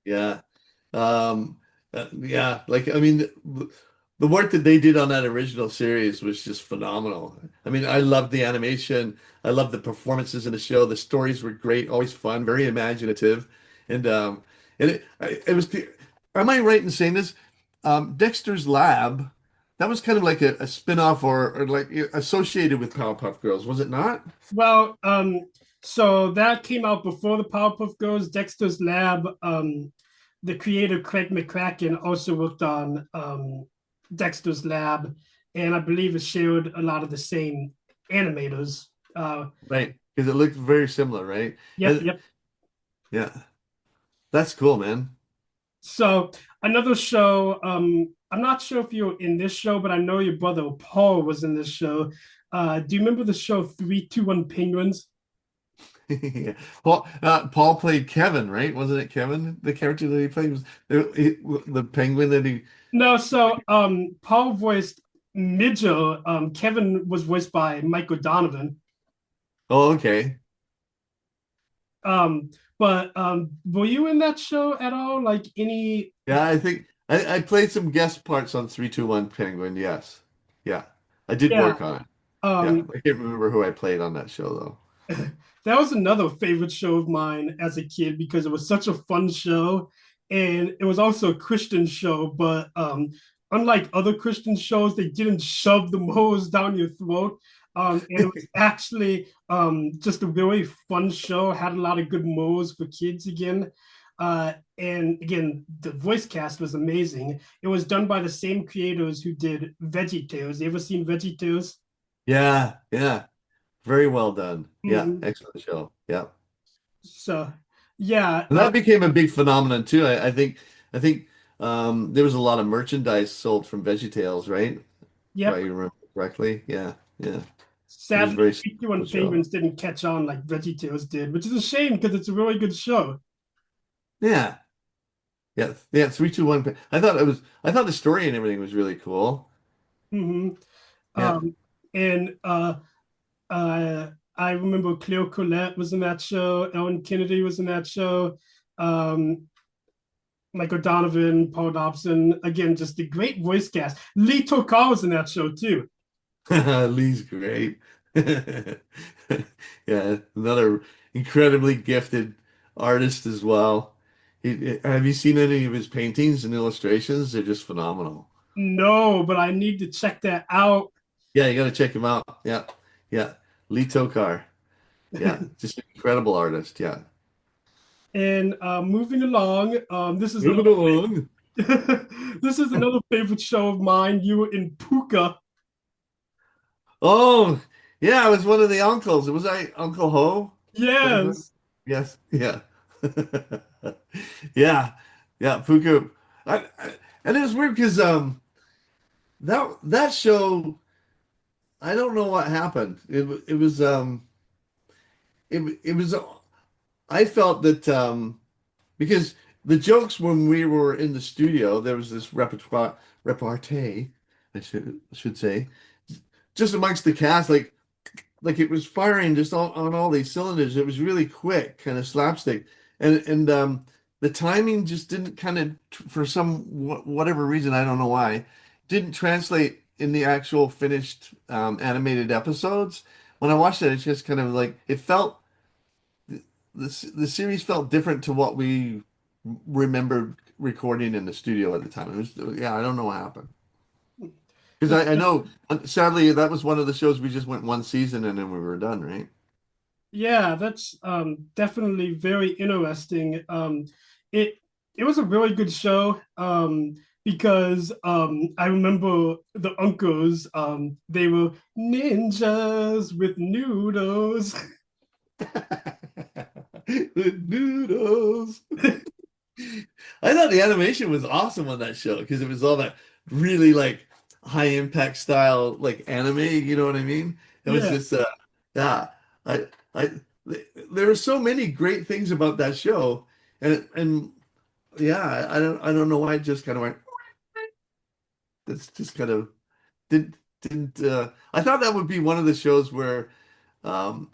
Yeah. Um, yeah, like I mean, the work that they did on that original series was just phenomenal. I mean, I loved the animation. I loved the performances in the show. The stories were great, always fun, very imaginative, and it was. Am I right in saying this? Dexter's Lab, that was kind of like a spin-off or like associated with Powerpuff Girls, was it not? Well, so that came out before the Powerpuff Girls. Dexter's Lab. The creator Craig McCracken also worked on Dexter's Lab, and I believe it shared a lot of the same animators. Right, because it looked very similar, right? Yep, yep. Yeah, that's cool, man. So another show. I'm not sure if you're in this show, but I know your brother Paul was in this show. Do you remember the show 321 Penguins? Yeah. Paul played Kevin, right? Wasn't it Kevin? The character that he played was the penguin that he. No, so Paul voiced Midger. Kevin was voiced by Michael Donovan. Oh, okay. But were you in that show at all? Like any? Yeah, I think I played some guest parts on 321 Penguin. Yes. Yeah. I did Yeah. work on it. Yeah. Um, I can't remember who I played on that show though. that was another favorite show of mine as a kid because it was such a fun show, and it was also a Christian show. But unlike other Christian shows, they didn't shove the hose down your throat. And it was actually just a very fun show. Had a lot of good moves for kids again. And again, the voice cast was amazing. It was done by the same creators who did VeggieTales. You ever seen VeggieTales? Yeah, yeah. Very well done. Yeah, Mhm. excellent show. Yeah. So, yeah, And that became a big phenomenon too. I think there was a lot of merchandise sold from VeggieTales, right? If I yep. remember correctly. Yeah, yeah. It was a Sadly, very 51 successful show. Penguins didn't catch on like VeggieTales did, which is a shame because it's a really good show. Yeah. Yeah. Yeah. 321. I thought the story and everything was really cool. hmm Yeah. Um, and I remember Cleo Collette was in that show. Ellen Kennedy was in that show. Um, Michael Donovan, Paul Dobson. Again, just a great voice cast. Lee Tokar was in that show too. Lee's great. Yeah, another incredibly gifted artist as well. Have you seen any of his paintings and illustrations? They're just phenomenal. No, but I need to check that out. Yeah, you got to check him out. Yeah, yeah. Lee Tokar. Yeah, just an incredible artist. Yeah. And moving along, Moving along. this is another favorite show of mine. You were in Puka. Oh, yeah, I was one of the uncles. Was I Uncle Ho back then? Yes. Yes, yeah. Yeah, yeah, Puka. And it was weird because that show, I don't know what happened. It was it was I felt that because the jokes when we were in the studio, there was this repartee, I should say, just amongst the cast, like it was firing just on all these cylinders. It was really quick, kind of slapstick, and the timing just didn't kind of, for some whatever reason, I don't know why, didn't translate in the actual finished animated episodes. When I watched it, it's just kind of like it felt the series felt different to what we remembered recording in the studio at the time. It was, yeah, I don't know what happened. Because I know, sadly, that was one of the shows we just went one season and then we were done, right? Yeah, that's definitely very interesting. It it was a really good show because I remember the uncles. They were ninjas with noodles. The noodles. I thought the animation was awesome on that show because it was all that really like high impact style like anime, you know what I mean? It was Yeah, just yeah, I there were so many great things about that show and yeah, I don't know why it just kind of went it's just kind of didn't didn't. I thought that would be one of the shows where um,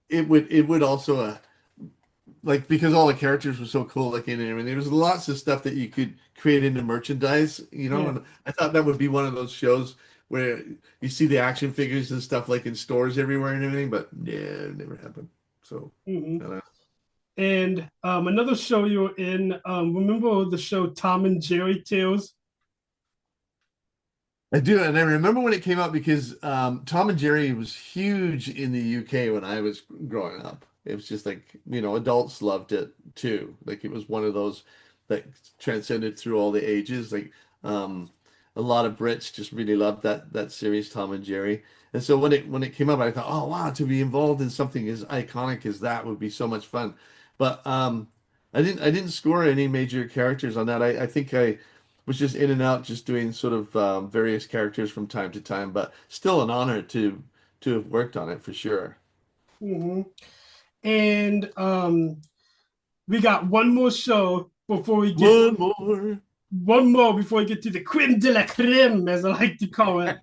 it would also like because all the characters were so cool looking and everything. There was lots of stuff that you could create into merchandise, Yeah. and I thought that would be one of those shows where you see the action figures and stuff like in stores everywhere and everything, but yeah, it never happened. So Mhm. I don't know. And another show you were in, remember the show Tom and Jerry Tales? I do, and I remember when it came out because Tom and Jerry was huge in the UK when I was growing up. It was just like, adults loved it too. Like it was one of those that transcended through all the ages. Like a lot of Brits just really loved that series, Tom and Jerry. And so when it came up, I thought, oh wow, to be involved in something as iconic as that would be so much fun. But I didn't score any major characters on that. I think I was just in and out, just doing sort of various characters from time to time, but still an honor to have worked on it for sure. Hmm. And we got one more show before we get One more. one more before we get to the creme de la creme, as I like to call it.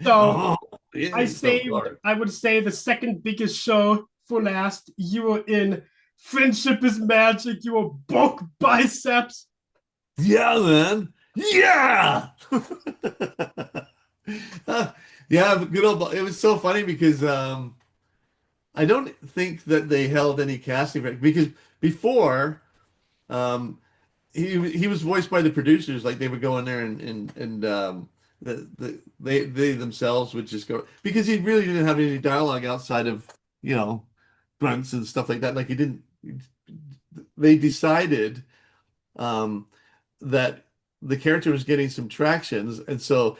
So Oh, yeah, I it's so saved, dark. I would say, the second biggest show for last. You were in Friendship is Magic. You were bulk biceps. Yeah, man. Yeah. Yeah, but good old. It was so funny because I don't think that they held any casting because before um, he was voiced by the producers. Like they would go in there and they themselves would just go because he really didn't have any dialogue outside of you know grunts and stuff like that. Like he didn't. They decided um, that the character was getting some tractions, and so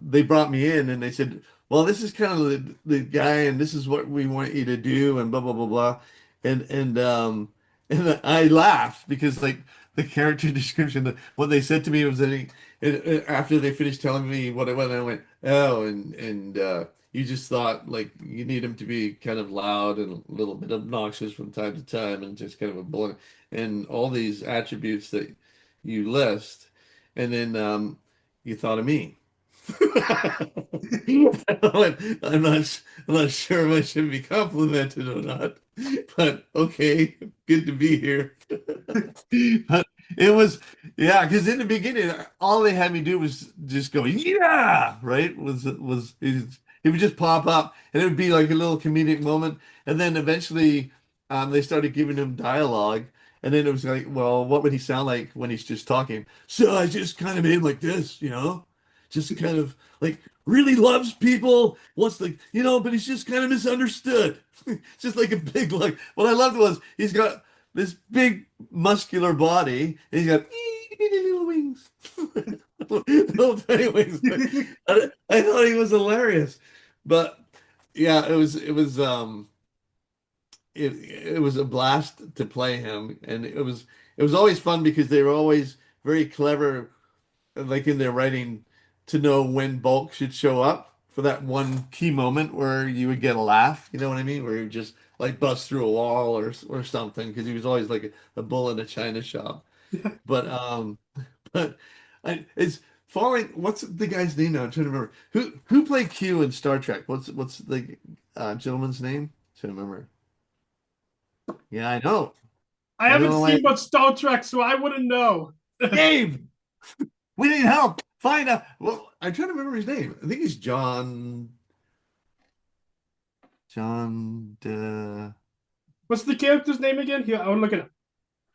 they brought me in and they said, "Well, this is kind of the guy, and this is what we want you to do," and blah blah blah blah, and I laughed because like the character description, what they said to me was that after they finished telling me what it was, I went, "Oh," and you just thought like you need him to be kind of loud and a little bit obnoxious from time to time, and just kind of a bully, and all these attributes that you list, and then you thought of me. I'm not sure if I should be complimented or not, but okay, good to be here. But it was, yeah, because in the beginning, all they had me do was just go, yeah, right? It would just pop up, and it would be like a little comedic moment, and then eventually, they started giving him dialogue, and then it was like, well, what would he sound like when he's just talking? So I just kind of made him like this, just kind of like really loves people, wants to, but he's just kind of misunderstood. Just like a big, like, what I loved was he's got this big muscular body, and he's got little wings, little tiny wings. I thought he was hilarious, but yeah, it was a blast to play him, and it was always fun because they were always very clever, like in their writing, to know when Bulk should show up for that one key moment where you would get a laugh. You know what I mean? Where you just like bust through a wall or something because he was always like a bull in a china shop. But but it's falling. What's the guy's name now? I'm trying to remember who played Q in Star Trek. What's the gentleman's name? I'm trying to remember. Yeah, I know. I I don't haven't know why. seen much Star Trek, so I wouldn't know. Dave, we need help. Find out. Well, I'm trying to remember his name. I think he's John. John What's the character's name again? Here, I'll look it up.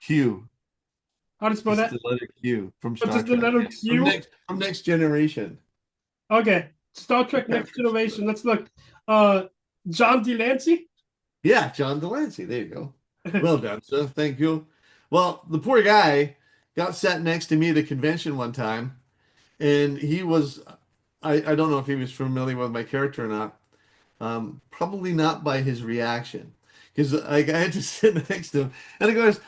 Q. How to spell Just that? the letter Q from What's Star the Trek. letter From Q? next generation. Okay. Star Trek Next Generation. Let's look. John Delancey? Yeah, John Delancey. There you go. Well done, sir. Thank you. Well, the poor guy got sat next to me at a convention one time, and he was, I don't know if he was familiar with my character or not. Probably not by his reaction, because like I had to sit next to him, and of course,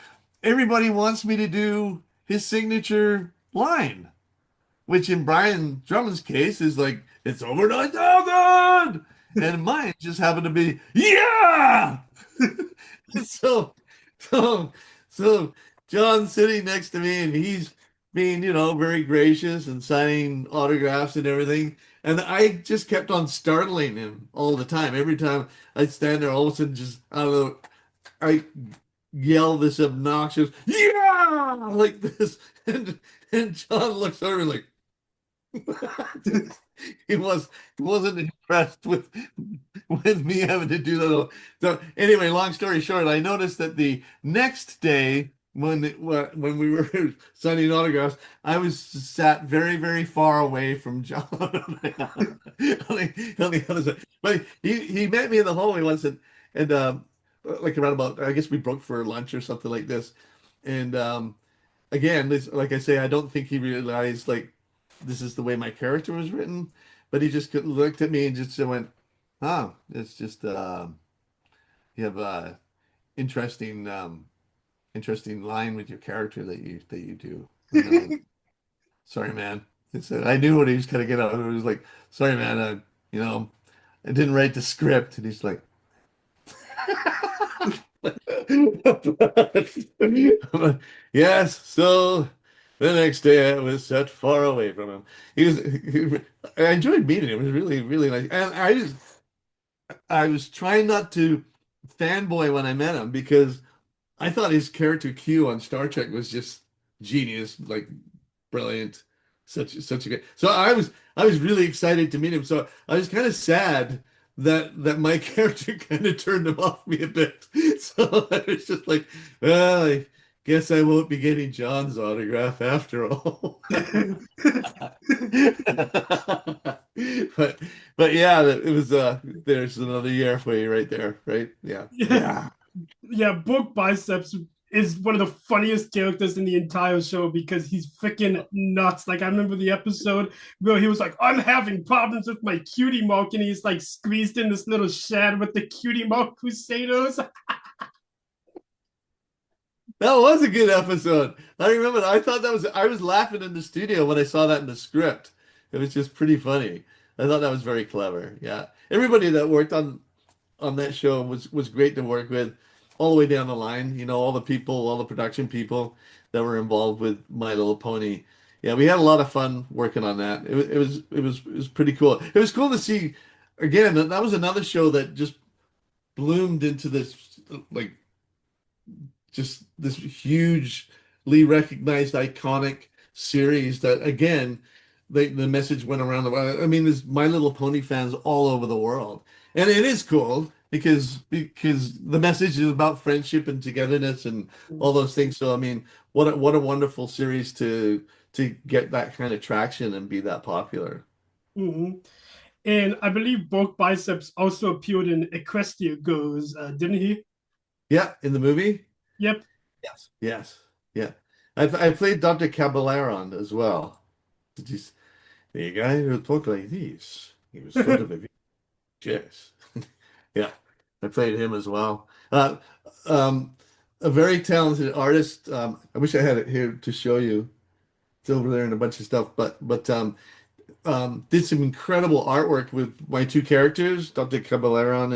everybody wants me to do his signature line, which in Brian Drummond's case is like it's over 9,000, and mine just happened to be yeah. so so so John's sitting next to me, and he's being, very gracious and signing autographs and everything. And I just kept on startling him all the time. Every time I'd stand there, all of a sudden, just I don't know, I yell this obnoxious "yeah" like this, and John looks over like he was he wasn't impressed with me having to do that. So anyway, long story short, I noticed that the next day when we were signing autographs, I was sat very, very far away from John on the other side. But he met me in the hallway once, and like around about, I guess we broke for lunch or something like this. And again, this, like I say, I don't think he realized like this is the way my character was written, but he just looked at me and just went, "Oh, it's just you have a interesting interesting line with your character that you do." And I went, "Sorry, man." I knew what he was gonna get out. It was like, "Sorry, man. You know, I didn't write the script." And he's like, "Yes." So the next day, I was set far away from him. I enjoyed meeting him. It was really, really nice. And I was trying not to fanboy when I met him because I thought his character Q on Star Trek was just genius, like brilliant, such a great. So I was really excited to meet him. So I was kind of sad that my character kind of turned him off me a bit. So I was just like, well, I guess I won't be getting John's autograph after all. But but yeah, it was there's another year for you right there, right? Yeah. Yeah, Yeah. yeah. Book Biceps is one of the funniest characters in the entire show because he's freaking nuts. Like I remember the episode where he was like, "I'm having problems with my cutie mark," and he's like squeezed in this little shed with the cutie mark crusaders. That was a good episode. I remember that. I was laughing in the studio when I saw that in the script. It was just pretty funny. I thought that was very clever. Yeah. Everybody that worked on that show was great to work with all the way down the line. All the people, all the production people that were involved with My Little Pony. Yeah, we had a lot of fun working on that. It was pretty cool. It was cool to see again, that was another show that just bloomed into this like just this hugely recognized iconic series that again the message went around the world. I mean, there's My Little Pony fans all over the world, and it is cool because the message is about friendship and togetherness and all those things. So I mean, what a wonderful series to get that kind of traction and be that popular. Mm-hmm. And I believe Book Biceps also appeared in Equestria Goes, didn't he? Yeah, in the movie. Yep. Yes. Yes. Yeah. I played Dr. Cabaleron as well. He's the guy who talked like this. He was sort of a VHS. Yeah, I played him as well. A very talented artist. I wish I had it here to show you. It's over there and a bunch of stuff, but did some incredible artwork with my two characters, Dr. Cabaleron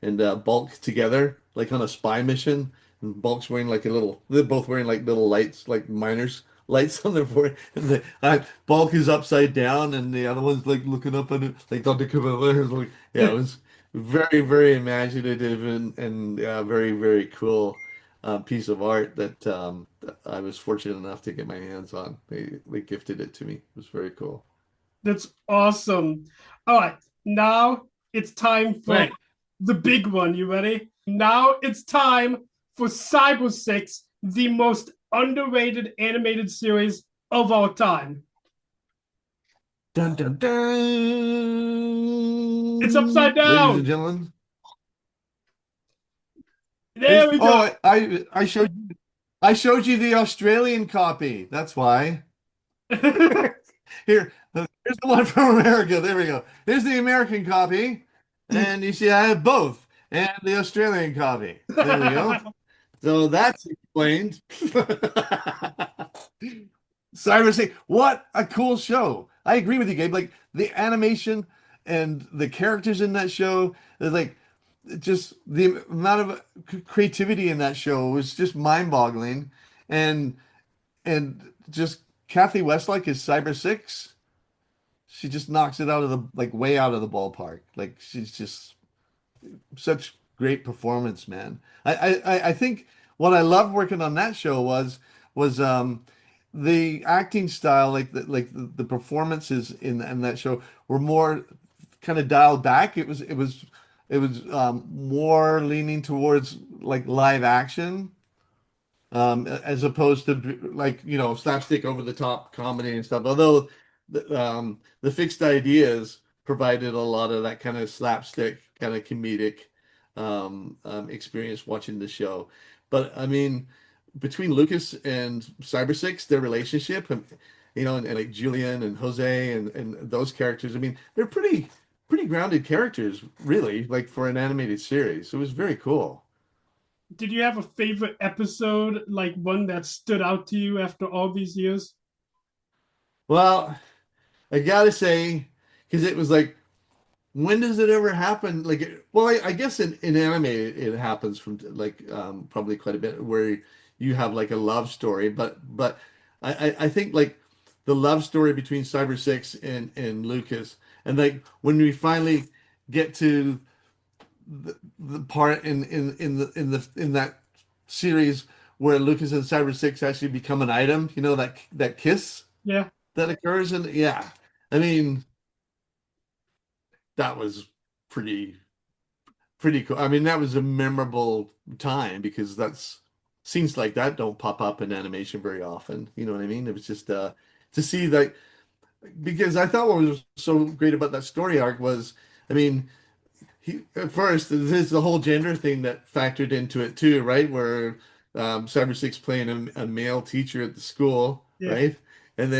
and Bulk together, like on a spy mission. And Bulk's wearing like they're both wearing like little lights, like miners lights on their forehead. And Bulk is upside down, and the other one's like looking up at it, like Dr. Caballero. Like, yeah, it was very, very imaginative and very, very cool piece of art that I was fortunate enough to get my hands on. They gifted it to me. It was very cool. That's awesome. All right, now it's time for Right. the big one. You ready? Now it's time for Cyber 6, the most underrated animated series of all time. Dun dun dun. It's upside Ladies and down. gentlemen. There we go. I showed you the Australian copy. That's why. Here, here's the one from America. There we go. Here's the American copy. And you see I have both. And the Australian copy. There we go. So that's explained. Cyrus, what a cool show. I agree with you, Gabe. Like the animation and the characters in that show, they're like just the amount of creativity in that show was just mind-boggling. And and just Kathy Westlake is Cyber Six. She just knocks it out of the like way out of the ballpark. Like she's just such great performance, man. I think what I loved working on that show was the acting style, the performances in that show were more kind of dialed back. It was more leaning towards like live action, as opposed to like slapstick over the top comedy and stuff. Although the fixed ideas provided a lot of that kind of slapstick kind of comedic experience watching the show. But I mean, between Lucas and Cyber Six, their relationship, and like Julian and Jose and those characters, I mean, they're pretty grounded characters, really, like for an animated series. It was very cool. Did you have a favorite episode, like one that stood out to you after all these years? Well, I gotta say, because it was like, when does it ever happen? Like, well, I guess in anime it happens from like probably quite a bit where you have like a love story, but I think like the love story between Cyber Six and Lucas, and like when we finally get to the part in that series where Lucas and Cyber Six actually become an item, that kiss Yeah. that occurs, and yeah, I mean that was pretty pretty cool. I mean, that was a memorable time because that's scenes like that don't pop up in animation very often. You know what I mean? It was just to see that, because I thought what was so great about that story arc was, I mean, he at first there's the whole gender thing that factored into it too, right? Where Cyber Six playing a male teacher at the school, Yeah. right? And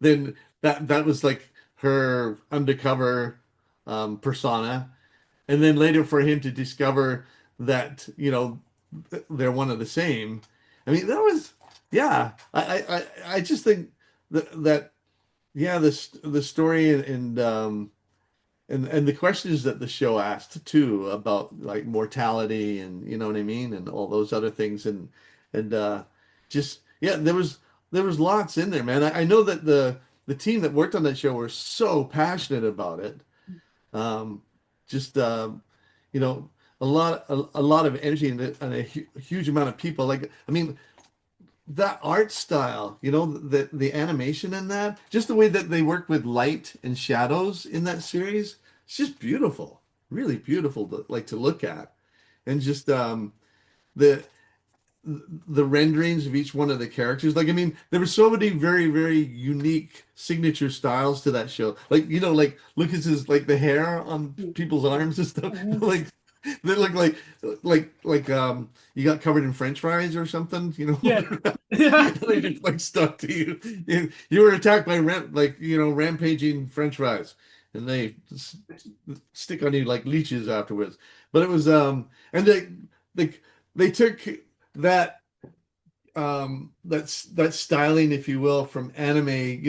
then that was like her undercover persona, and then later for him to discover that they're one of the same. I mean, that was, yeah. I just think that yeah, the story and the questions that the show asked too about like mortality and you know what I mean, and all those other things, and just yeah, there was lots in there, man. I know that the team that worked on that show were so passionate about it. Um, just you know, a lot of energy and a huge amount of people. Like, I mean, that art style, the animation in that, just the way that they work with light and shadows in that series, it's just beautiful, really beautiful to look at, and just the the renderings of each one of the characters. Like, I mean, there were so many very, very unique signature styles to that show. Like, like Lucas's like the hair on people's arms and stuff. Mhm. Like they look like you got covered in French fries or something, Yeah. Yeah. they just like stuck to you. You were attacked by rampaging French fries, and they stick on you like leeches afterwards. But it was and they took that that styling, if you will, from anime,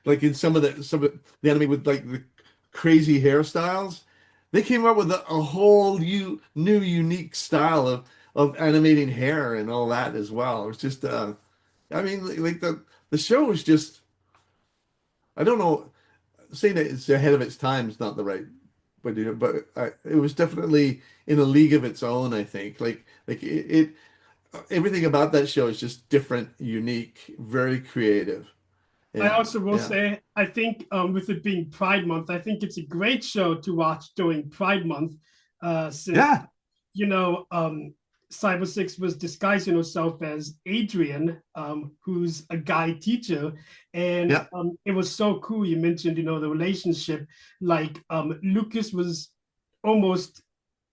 like in some of the anime with like the crazy hairstyles. They came up with a whole new unique style of animating hair and all that as well. It was just I mean, like the show was just, I don't know, saying that it's ahead of its time is not the right way to do it, but it was definitely in a league of its own, I think. Like it everything about that show is just different, unique, very creative. I And also will yeah. say, I think with it being Pride Month, I think it's a great show to watch during Pride Month, since Yeah. you know, Cyber Six was disguising herself as Adrian, who's a guy teacher, and Yeah. it was so cool. You mentioned, the relationship. Like, Lucas was almost,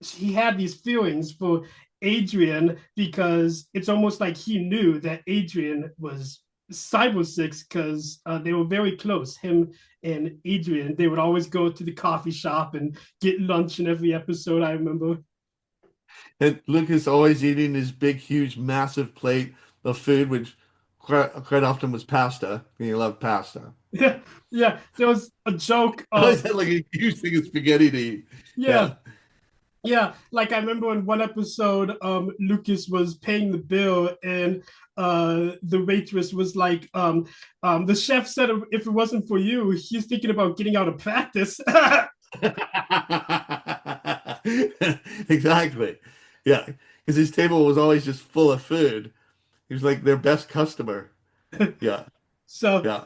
he had these feelings for Adrian because it's almost like he knew that Adrian was Cyber Six because they were very close. Him and Adrian, they would always go to the coffee shop and get lunch in every episode. I remember. And Lucas always eating his big, huge, massive plate of food, which quite often was pasta. He loved pasta. Yeah, yeah. There was a joke. Always had like a huge thing of spaghetti to eat. Yeah, Yeah. Yeah, like I remember in one episode, Lucas was paying the bill, and the waitress was like, the chef said if it wasn't for you, he's thinking about getting out of practice. Exactly. Yeah, because his table was always just full of food. He was like their best customer. Yeah, So, yeah.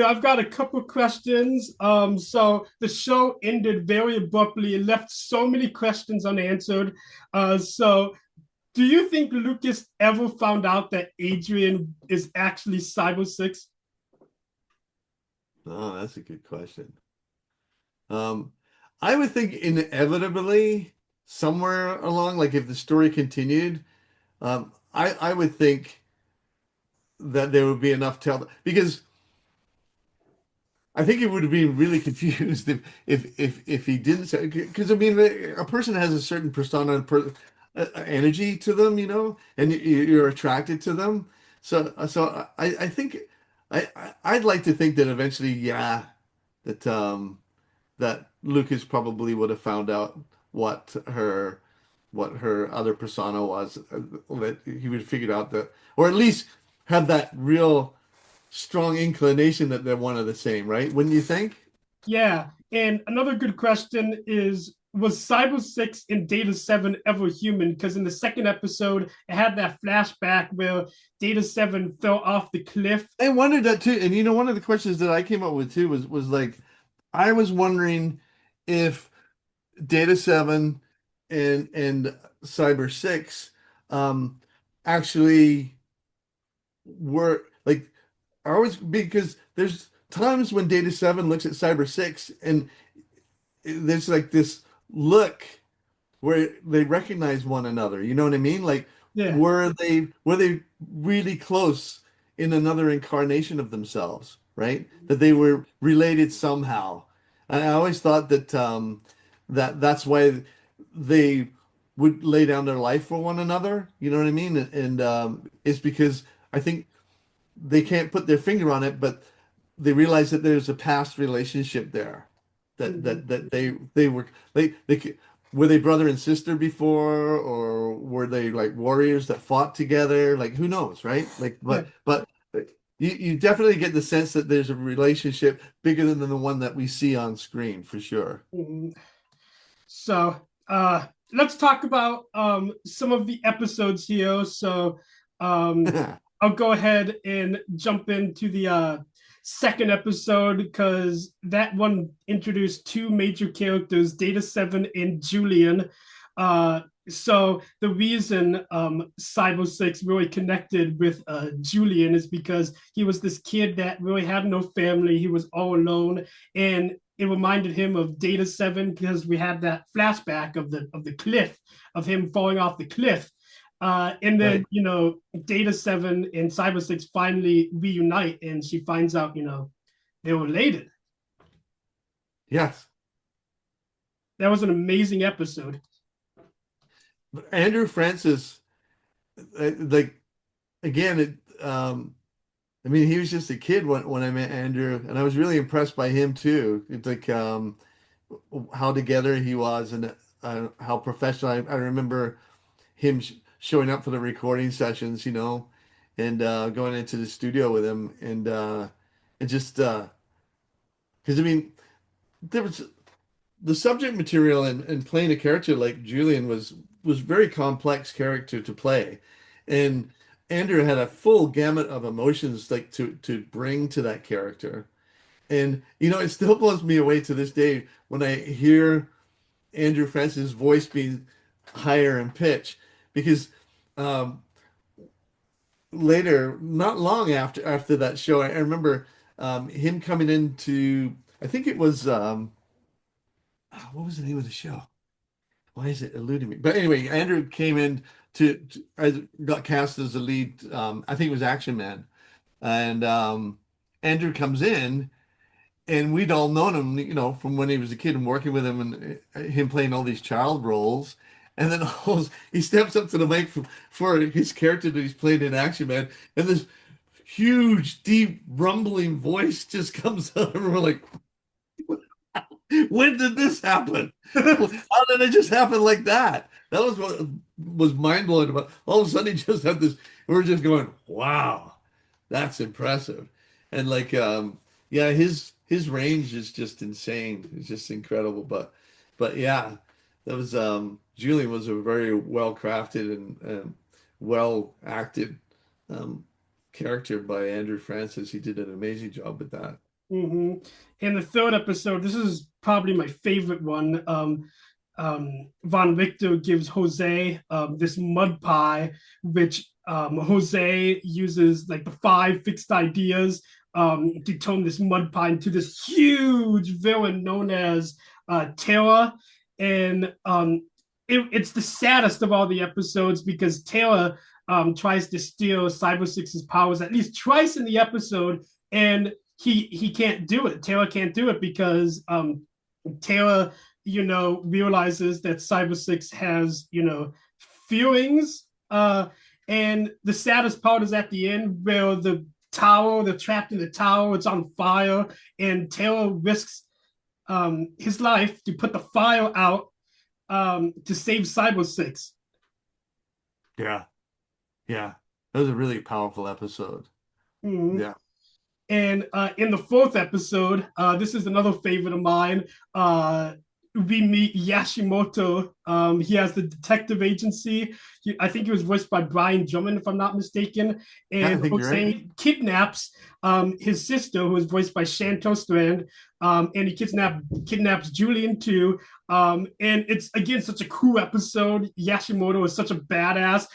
I've got a couple questions. So the show ended very abruptly. It left so many questions unanswered. So do you think Lucas ever found out that Adrian is actually Cyber Six? Oh, that's a good question. Um, I would think inevitably somewhere along, like if the story continued, I would think that there would be enough tell because I think it would have been really confused if he didn't say because I mean a person has a certain persona and energy to them, and you're attracted to them. So I think I'd like to think that eventually, yeah, that that Lucas probably would have found out what her what her other persona was, that he would have figured out that, or at least have that real strong inclination that they're one of the same, right? Wouldn't you think? Yeah. And another good question is, was Cyber 6 and Data 7 ever human? Because in the second episode, it had that flashback where Data 7 fell off the cliff. I wondered that too. And one of the questions that I came up with too was like, I was wondering if Data 7 and Cyber 6 um actually were like, I always, because there's times when Data 7 looks at Cyber 6 and there's like this look where they recognize one another. You know what I mean? Like, Yeah. were they really close in another incarnation of themselves, right? That they were related somehow. And I always thought that that's why they would lay down their life for one another. You know what I mean? And it's because I think they can't put their finger on it, but they realize that there's a past relationship there. That they were were they brother and sister before, or were they like warriors that fought together? Like who knows, right? Like, Yeah. but you definitely get the sense that there's a relationship bigger than the one that we see on screen for sure. So let's talk about some of the episodes here. So I'll go ahead and jump into the second episode because that one introduced two major characters, Data 7 and Julian. So the reason Cyber 6 really connected with Julian is because he was this kid that really had no family. He was all alone, and it reminded him of Data 7 because we had that flashback of the cliff, of him falling off the cliff. And then, Right. Data 7 and Cyber 6 finally reunite, and she finds out, they're related. Yes. That was an amazing episode. Andrew Francis, like again, I mean, he was just a kid when I met Andrew, and I was really impressed by him too. It's like how together he was, and how professional. I remember him showing up for the recording sessions, and going into the studio with him, and just because I mean, there was the subject material and playing a character like Julian was very complex character to play, and Andrew had a full gamut of emotions like to bring to that character, and it still blows me away to this day when I hear Andrew Francis' voice being higher in pitch, because um, later, not long after that show, I remember him coming into, I think it was what was the name of the show? Why is it eluding me? But anyway, Andrew came in I got cast as the lead. I think it was Action Man, and Andrew comes in, and we'd all known him, from when he was a kid and working with him, and him playing all these child roles. And then he steps up to the mic for his character that he's played in Action Man, and this huge, deep, rumbling voice just comes out, and we're like, When did this happen? How did it just happen like that? That was what was mind blowing about. All of a sudden, he just had this. We're just going, wow, that's impressive. And like, yeah, his range is just insane. It's just incredible. But yeah, that was Julian was a very well crafted and well acted um, character by Andrew Francis. He did an amazing job with that. hmm In the third episode, this is probably my favorite one. Von Richter gives Jose this mud pie, which Jose uses like the five fixed ideas to turn this mud pie into this huge villain known as Terra. And it's the saddest of all the episodes because Terra tries to steal Cyber Six's powers at least twice in the episode, and he can't do it. Taylor can't do it because Taylor, realizes that Cyber Six has, feelings. And the saddest part is at the end where they're trapped in the tower, it's on fire, and Taylor risks his life to put the fire out to save Cyber Six. Yeah, yeah, that was a really powerful episode. Mm-hmm. Yeah. And in the fourth episode, this is another favorite of mine. We meet Yashimoto. He has the detective agency. I think he was voiced by Brian Drummond, if I'm not mistaken. And Jose right. Kidnaps his sister, who is voiced by Shanto Strand. And he kidnaps Julian too. And it's, again, such a cool episode. Yashimoto is such a badass.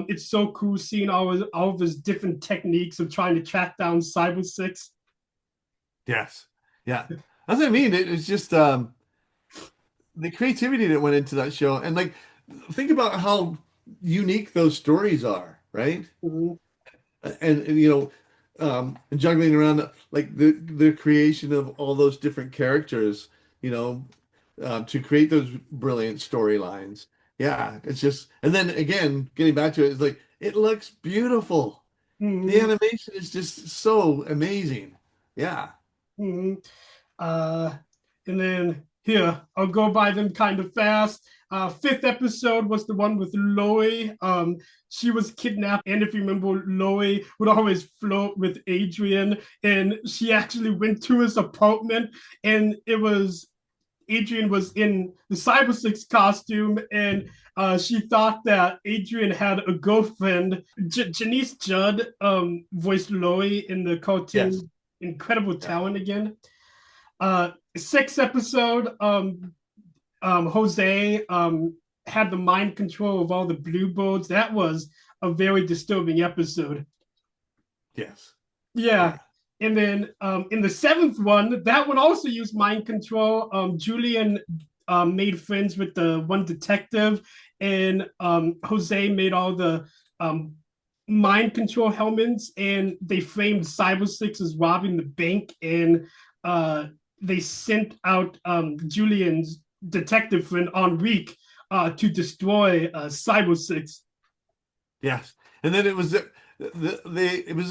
It's so cool seeing all of his different techniques of trying to track down Cyber Six. Yes. Yeah. That's what I mean. It's just the creativity that went into that show. And like, think about how unique those stories are, right? Mm-hmm. And juggling around like the creation of all those different characters, to create those brilliant storylines. Yeah, it's just, and then again, getting back to it, it's like, it looks beautiful. Mm-hmm. The animation is just so amazing. Yeah. Mm-hmm. And then here, I'll go by them kind of fast. Fifth episode was the one with Loie. She was kidnapped, and if you remember, Loie would always flirt with Adrian, and she actually went to his apartment, and Adrian was in the Cyber Six costume, and she thought that Adrian had a girlfriend. Janice Judd voiced Loie in the cartoon. Yes. Incredible talent again. Sixth episode, Jose had the mind control of all the bluebirds. That was a very disturbing episode. Yes. Yeah. And then in the seventh one, that one also used mind control. Julian made friends with the one detective, and Jose made all the mind control helmets, and they framed Cyber Six as robbing the bank, and they sent out Julian's detective friend Enrique to destroy Cyber Six. Yes, and then it was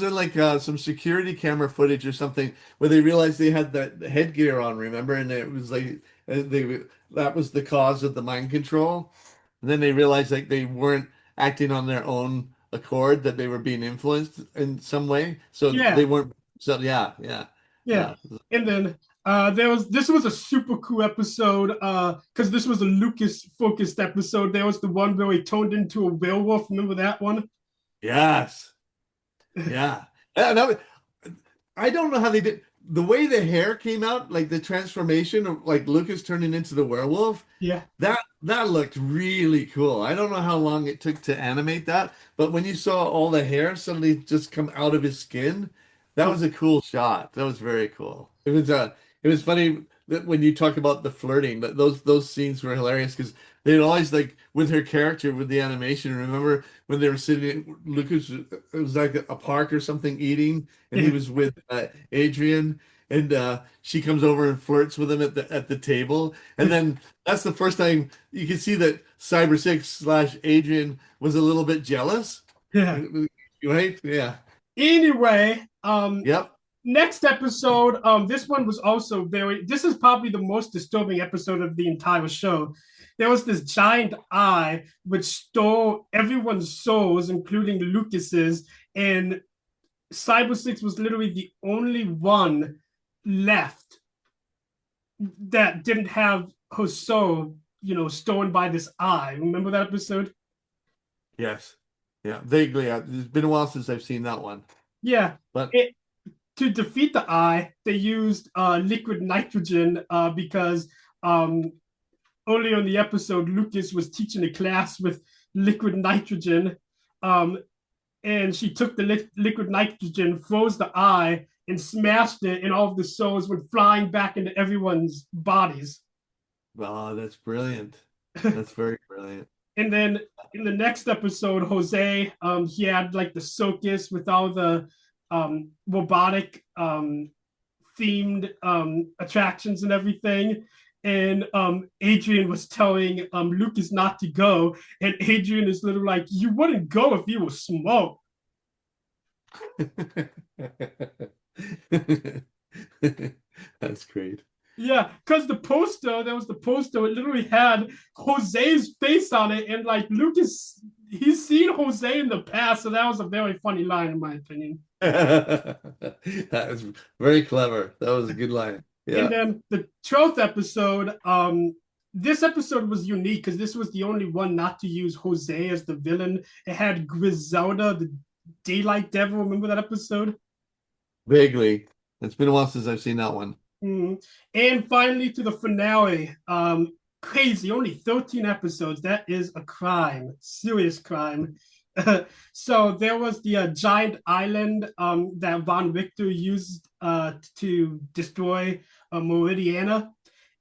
in like some security camera footage or something where they realized they had that headgear on, remember? And it was like that was the cause of the mind control. And then they realized like they weren't acting on their own accord, that they were being influenced in some way. So they weren't. So yeah. And then this was a super cool episode because this was a Lucas focused episode. There was the one where he turned into a werewolf. Remember that one? Yes. Yeah. I don't know how they did the way the hair came out, like the transformation of like Lucas turning into the werewolf. Yeah. That looked really cool. I don't know how long it took to animate that, but when you saw all the hair suddenly just come out of his skin, that was a cool shot. That was very cool. It was funny that when you talk about the flirting, that those scenes were hilarious because they'd always like with her character with the animation. Remember when they were sitting, Lucas, it was like a park or something eating, and he was with Adrian, and she comes over and flirts with him at the table, and then that's the first time you can see that Cyber Six / Adrian was a little bit jealous. Yeah. Right? Yeah. Anyway, yep. next episode, this one was also this is probably the most disturbing episode of the entire show. There was this giant eye which stole everyone's souls, including Lucas's, and Cyber Six was literally the only one left that didn't have her soul, stolen by this eye. Remember that episode? Yes. Yeah, vaguely. It's been a while since I've seen that one. Yeah. But to defeat the eye, they used liquid nitrogen because earlier in the episode, Lucas was teaching a class with liquid nitrogen, and she took the liquid nitrogen, froze the eye, and smashed it, and all of the souls went flying back into everyone's bodies. oh, that's brilliant. That's very brilliant. And then in the next episode, Jose, he had like the circus with all the robotic themed attractions and everything. And Adrian was telling Lucas not to go, and Adrian is literally like, "You wouldn't go if you were smoked." That's great. Yeah, because there was the poster, it literally had Jose's face on it, and like Lucas, he's seen Jose in the past, so that was a very funny line in my opinion. That was very clever. That was a good line. Yeah. And then the 12th episode, this episode was unique because this was the only one not to use Jose as the villain. It had Griselda, the Daylight Devil. Remember that episode? Vaguely. It's been a while since I've seen that one. And finally, to the finale. Crazy, only 13 episodes. That is a crime, serious crime. So there was the giant island that Von Richter used to destroy Meridiana.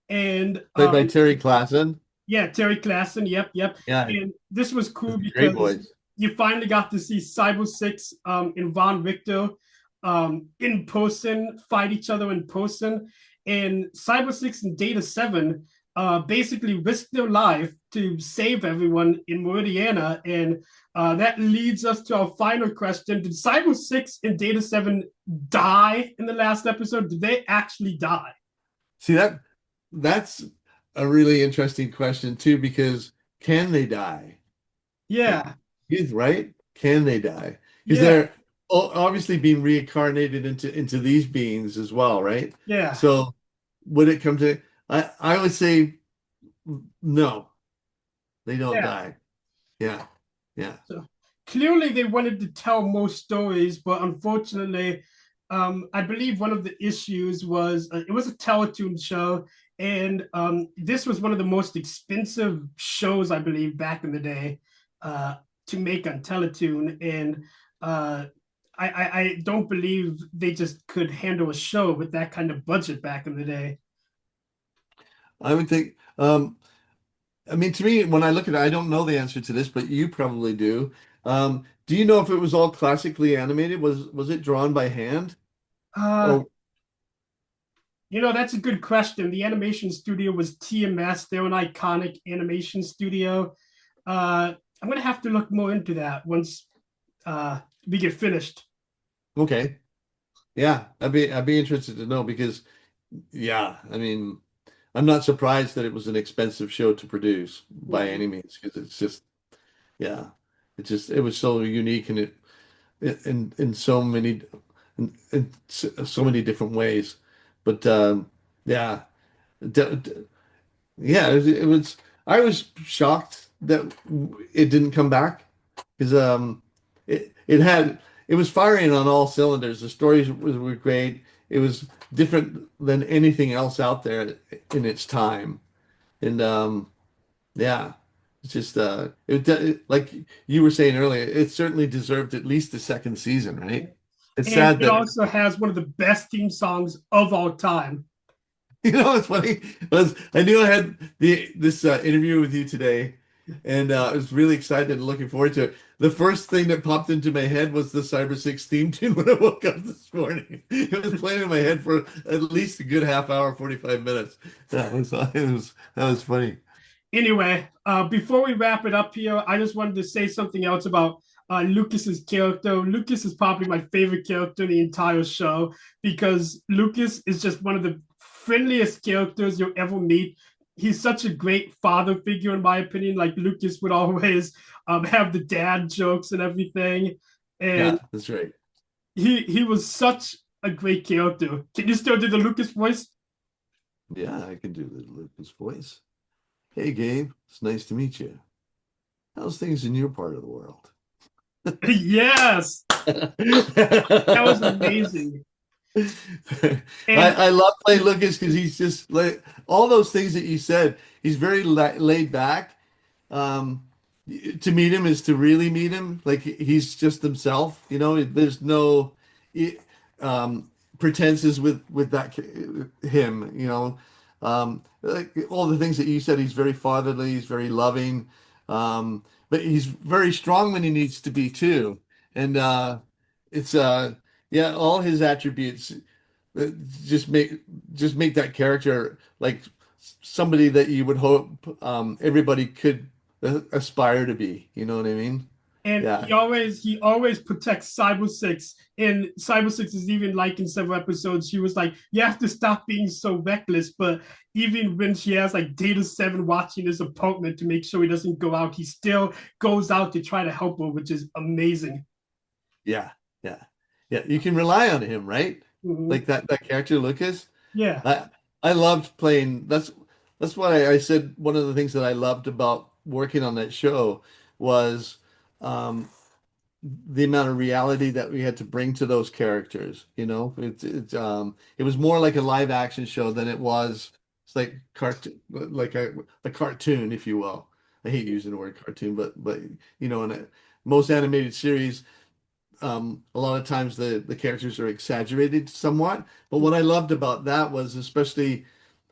And Played by Terry Klassen. Yeah, Terry Klassen. Yep. Yeah. And this was cool because you finally got to see Cyber Six and Von Richter in person, fight each other in person. And Cyber Six and Data 7 basically risked their life to save everyone in Meridiana. And that leads us to our final question. Did Cyber 6 and Data 7 die in the last episode? Did they actually die? See, that's a really interesting question too, because can they die? Yeah. He's right. Can they die? Because they're obviously being reincarnated into these beings as well, right? Yeah. So would it come to I would say no, they don't die. Yeah. So clearly they wanted to tell more stories, but unfortunately, I believe one of the issues was it was a Teletoon show, and this was one of the most expensive shows, I believe, back in the day to make on Teletoon, and I don't believe they just could handle a show with that kind of budget back in the day. I would think, I mean, to me, when I look at it, I don't know the answer to this, but you probably do. Do you know if it was all classically animated? Was it drawn by hand? That's a good question. The animation studio was TMS. They're an iconic animation studio. I'm going to have to look more into that once we get finished. Okay. Yeah, I'd be interested to know because, I mean, I'm not surprised that it was an expensive show to produce by any means because it's just, it was so unique and in so many in so many different ways. But it was. I was shocked that it didn't come back because it was firing on all cylinders. The stories were great. It was different than anything else out there in its time, and it's just like you were saying earlier, it certainly deserved at least a second season, right? It's sad that it also has one of the best theme songs of all time. It's funny. I knew I had this interview with you today, and I was really excited and looking forward to it. The first thing that popped into my head was the Cyber 6 theme tune when I woke up this morning. It was playing in my head for at least a good half hour, 45 minutes. That was funny. Anyway, before we wrap it up here, I just wanted to say something else about Lucas's character. Lucas is probably my favorite character in the entire show because Lucas is just one of the friendliest characters you'll ever meet. He's such a great father figure, in my opinion. Like Lucas would always have the dad jokes and everything, and Yeah, that's right. he was such a great character. Can you still do the Lucas voice? Yeah, I can do the Lucas voice. Hey, Gabe, it's nice to meet you. How's things in your part of the world? Yes, that was amazing. And I love playing Lucas because he's just like all those things that you said. He's very laid back. Um, to meet him is to really meet him. Like he's just himself. You know, there's no um, pretenses with that him. You know, like all the things that you said. He's very fatherly. He's very loving. But he's very strong when he needs to be too. And it's yeah, all his attributes uh, just make just make that character like somebody that you would hope everybody could aspire to be. You know what I mean? and Yeah. he always protects Cyber Six. And Cyber Six is even like in several episodes, she was like, "You have to stop being so reckless." But even when she has like Data Seven watching his apartment to make sure he doesn't go out, he still goes out to try to help her, which is amazing. Yeah. Yeah. Yeah. You can rely on him, right? Mhm. Like that character Lucas. Yeah, I I loved playing. That's why I said one of the things that I loved about working on that show was um, the amount of reality that we had to bring to those characters. You know, it was more like a live action show than it was. It's like cartoon, like a cartoon, if you will. I hate using the word cartoon, but you know, in most animated series a lot of times the characters are exaggerated somewhat. But what I loved about that was especially,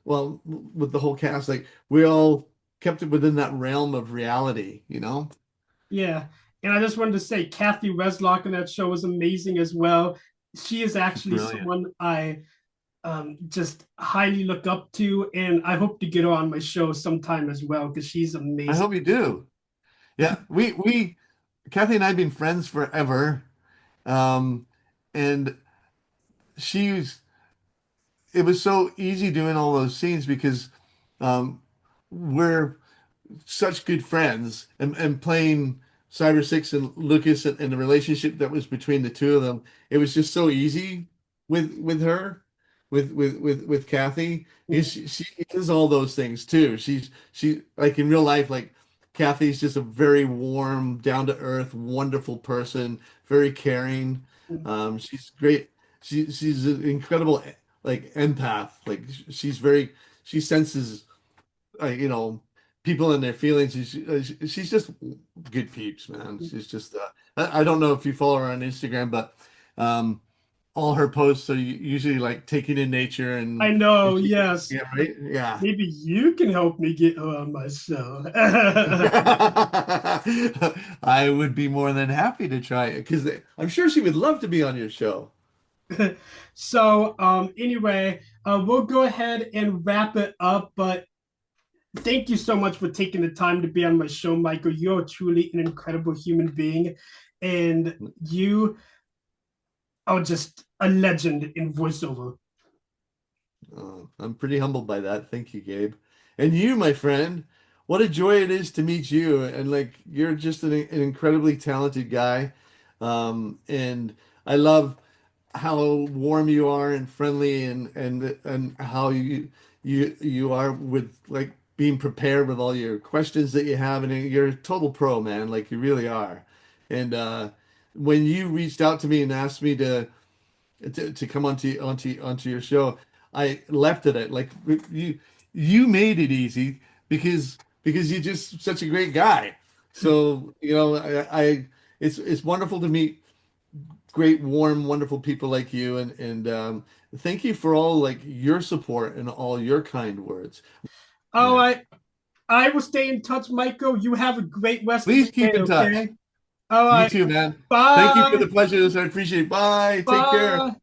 well, with the whole cast, like we all kept it within that realm of reality, you know? yeah. And I just wanted to say, Kathy Reslock in that show was amazing as well. She is She's actually brilliant. someone I just highly look up to, and I hope to get her on my show sometime as well because she's I amazing. hope you do. Yeah, we Kathy and I have been friends forever. Um, and she's it was so easy doing all those scenes because um we're such good friends and playing Cyber Six and Lucas and the relationship that was between the two of them, it was just so easy with her, with Kathy. Because she is all those things too. She like in real life, like Kathy's just a very warm, down to earth, wonderful person, very caring. She's great. She's an incredible like empath. Like she senses you know, people and their feelings. She's just good peeps, man. She's just, I don't know if you follow her on Instagram, but um, all her posts are usually like taking in nature I and know, she, yes. yeah, right? Yeah. Maybe you can help me get her on my show. I would be more than happy to try it because I'm sure she would love to be on your show. So, anyway, we'll go ahead and wrap it up. But thank you so much for taking the time to be on my show, Michael. You're truly an incredible human being, and you are just a legend in voiceover. I'm pretty humbled by that. Thank you, Gabe. And you, my friend, what a joy it is to meet you. And like, you're just an incredibly talented guy. And I love how warm you are and friendly and how you are with like being prepared with all your questions that you have. And you're a total pro, man. Like you really are. And when you reached out to me and asked me to come onto your show. I left it at like you made it easy because you're just such a great guy. So you know I it's wonderful to meet great warm wonderful people like you and thank you for all like your support and all your kind words. All Yeah, right, I will stay in touch, Michael. You have a great rest of please your keep day, in touch. okay? All You right, too, man. Thank you for bye. the pleasure. I appreciate it. Bye. Take care. Bye.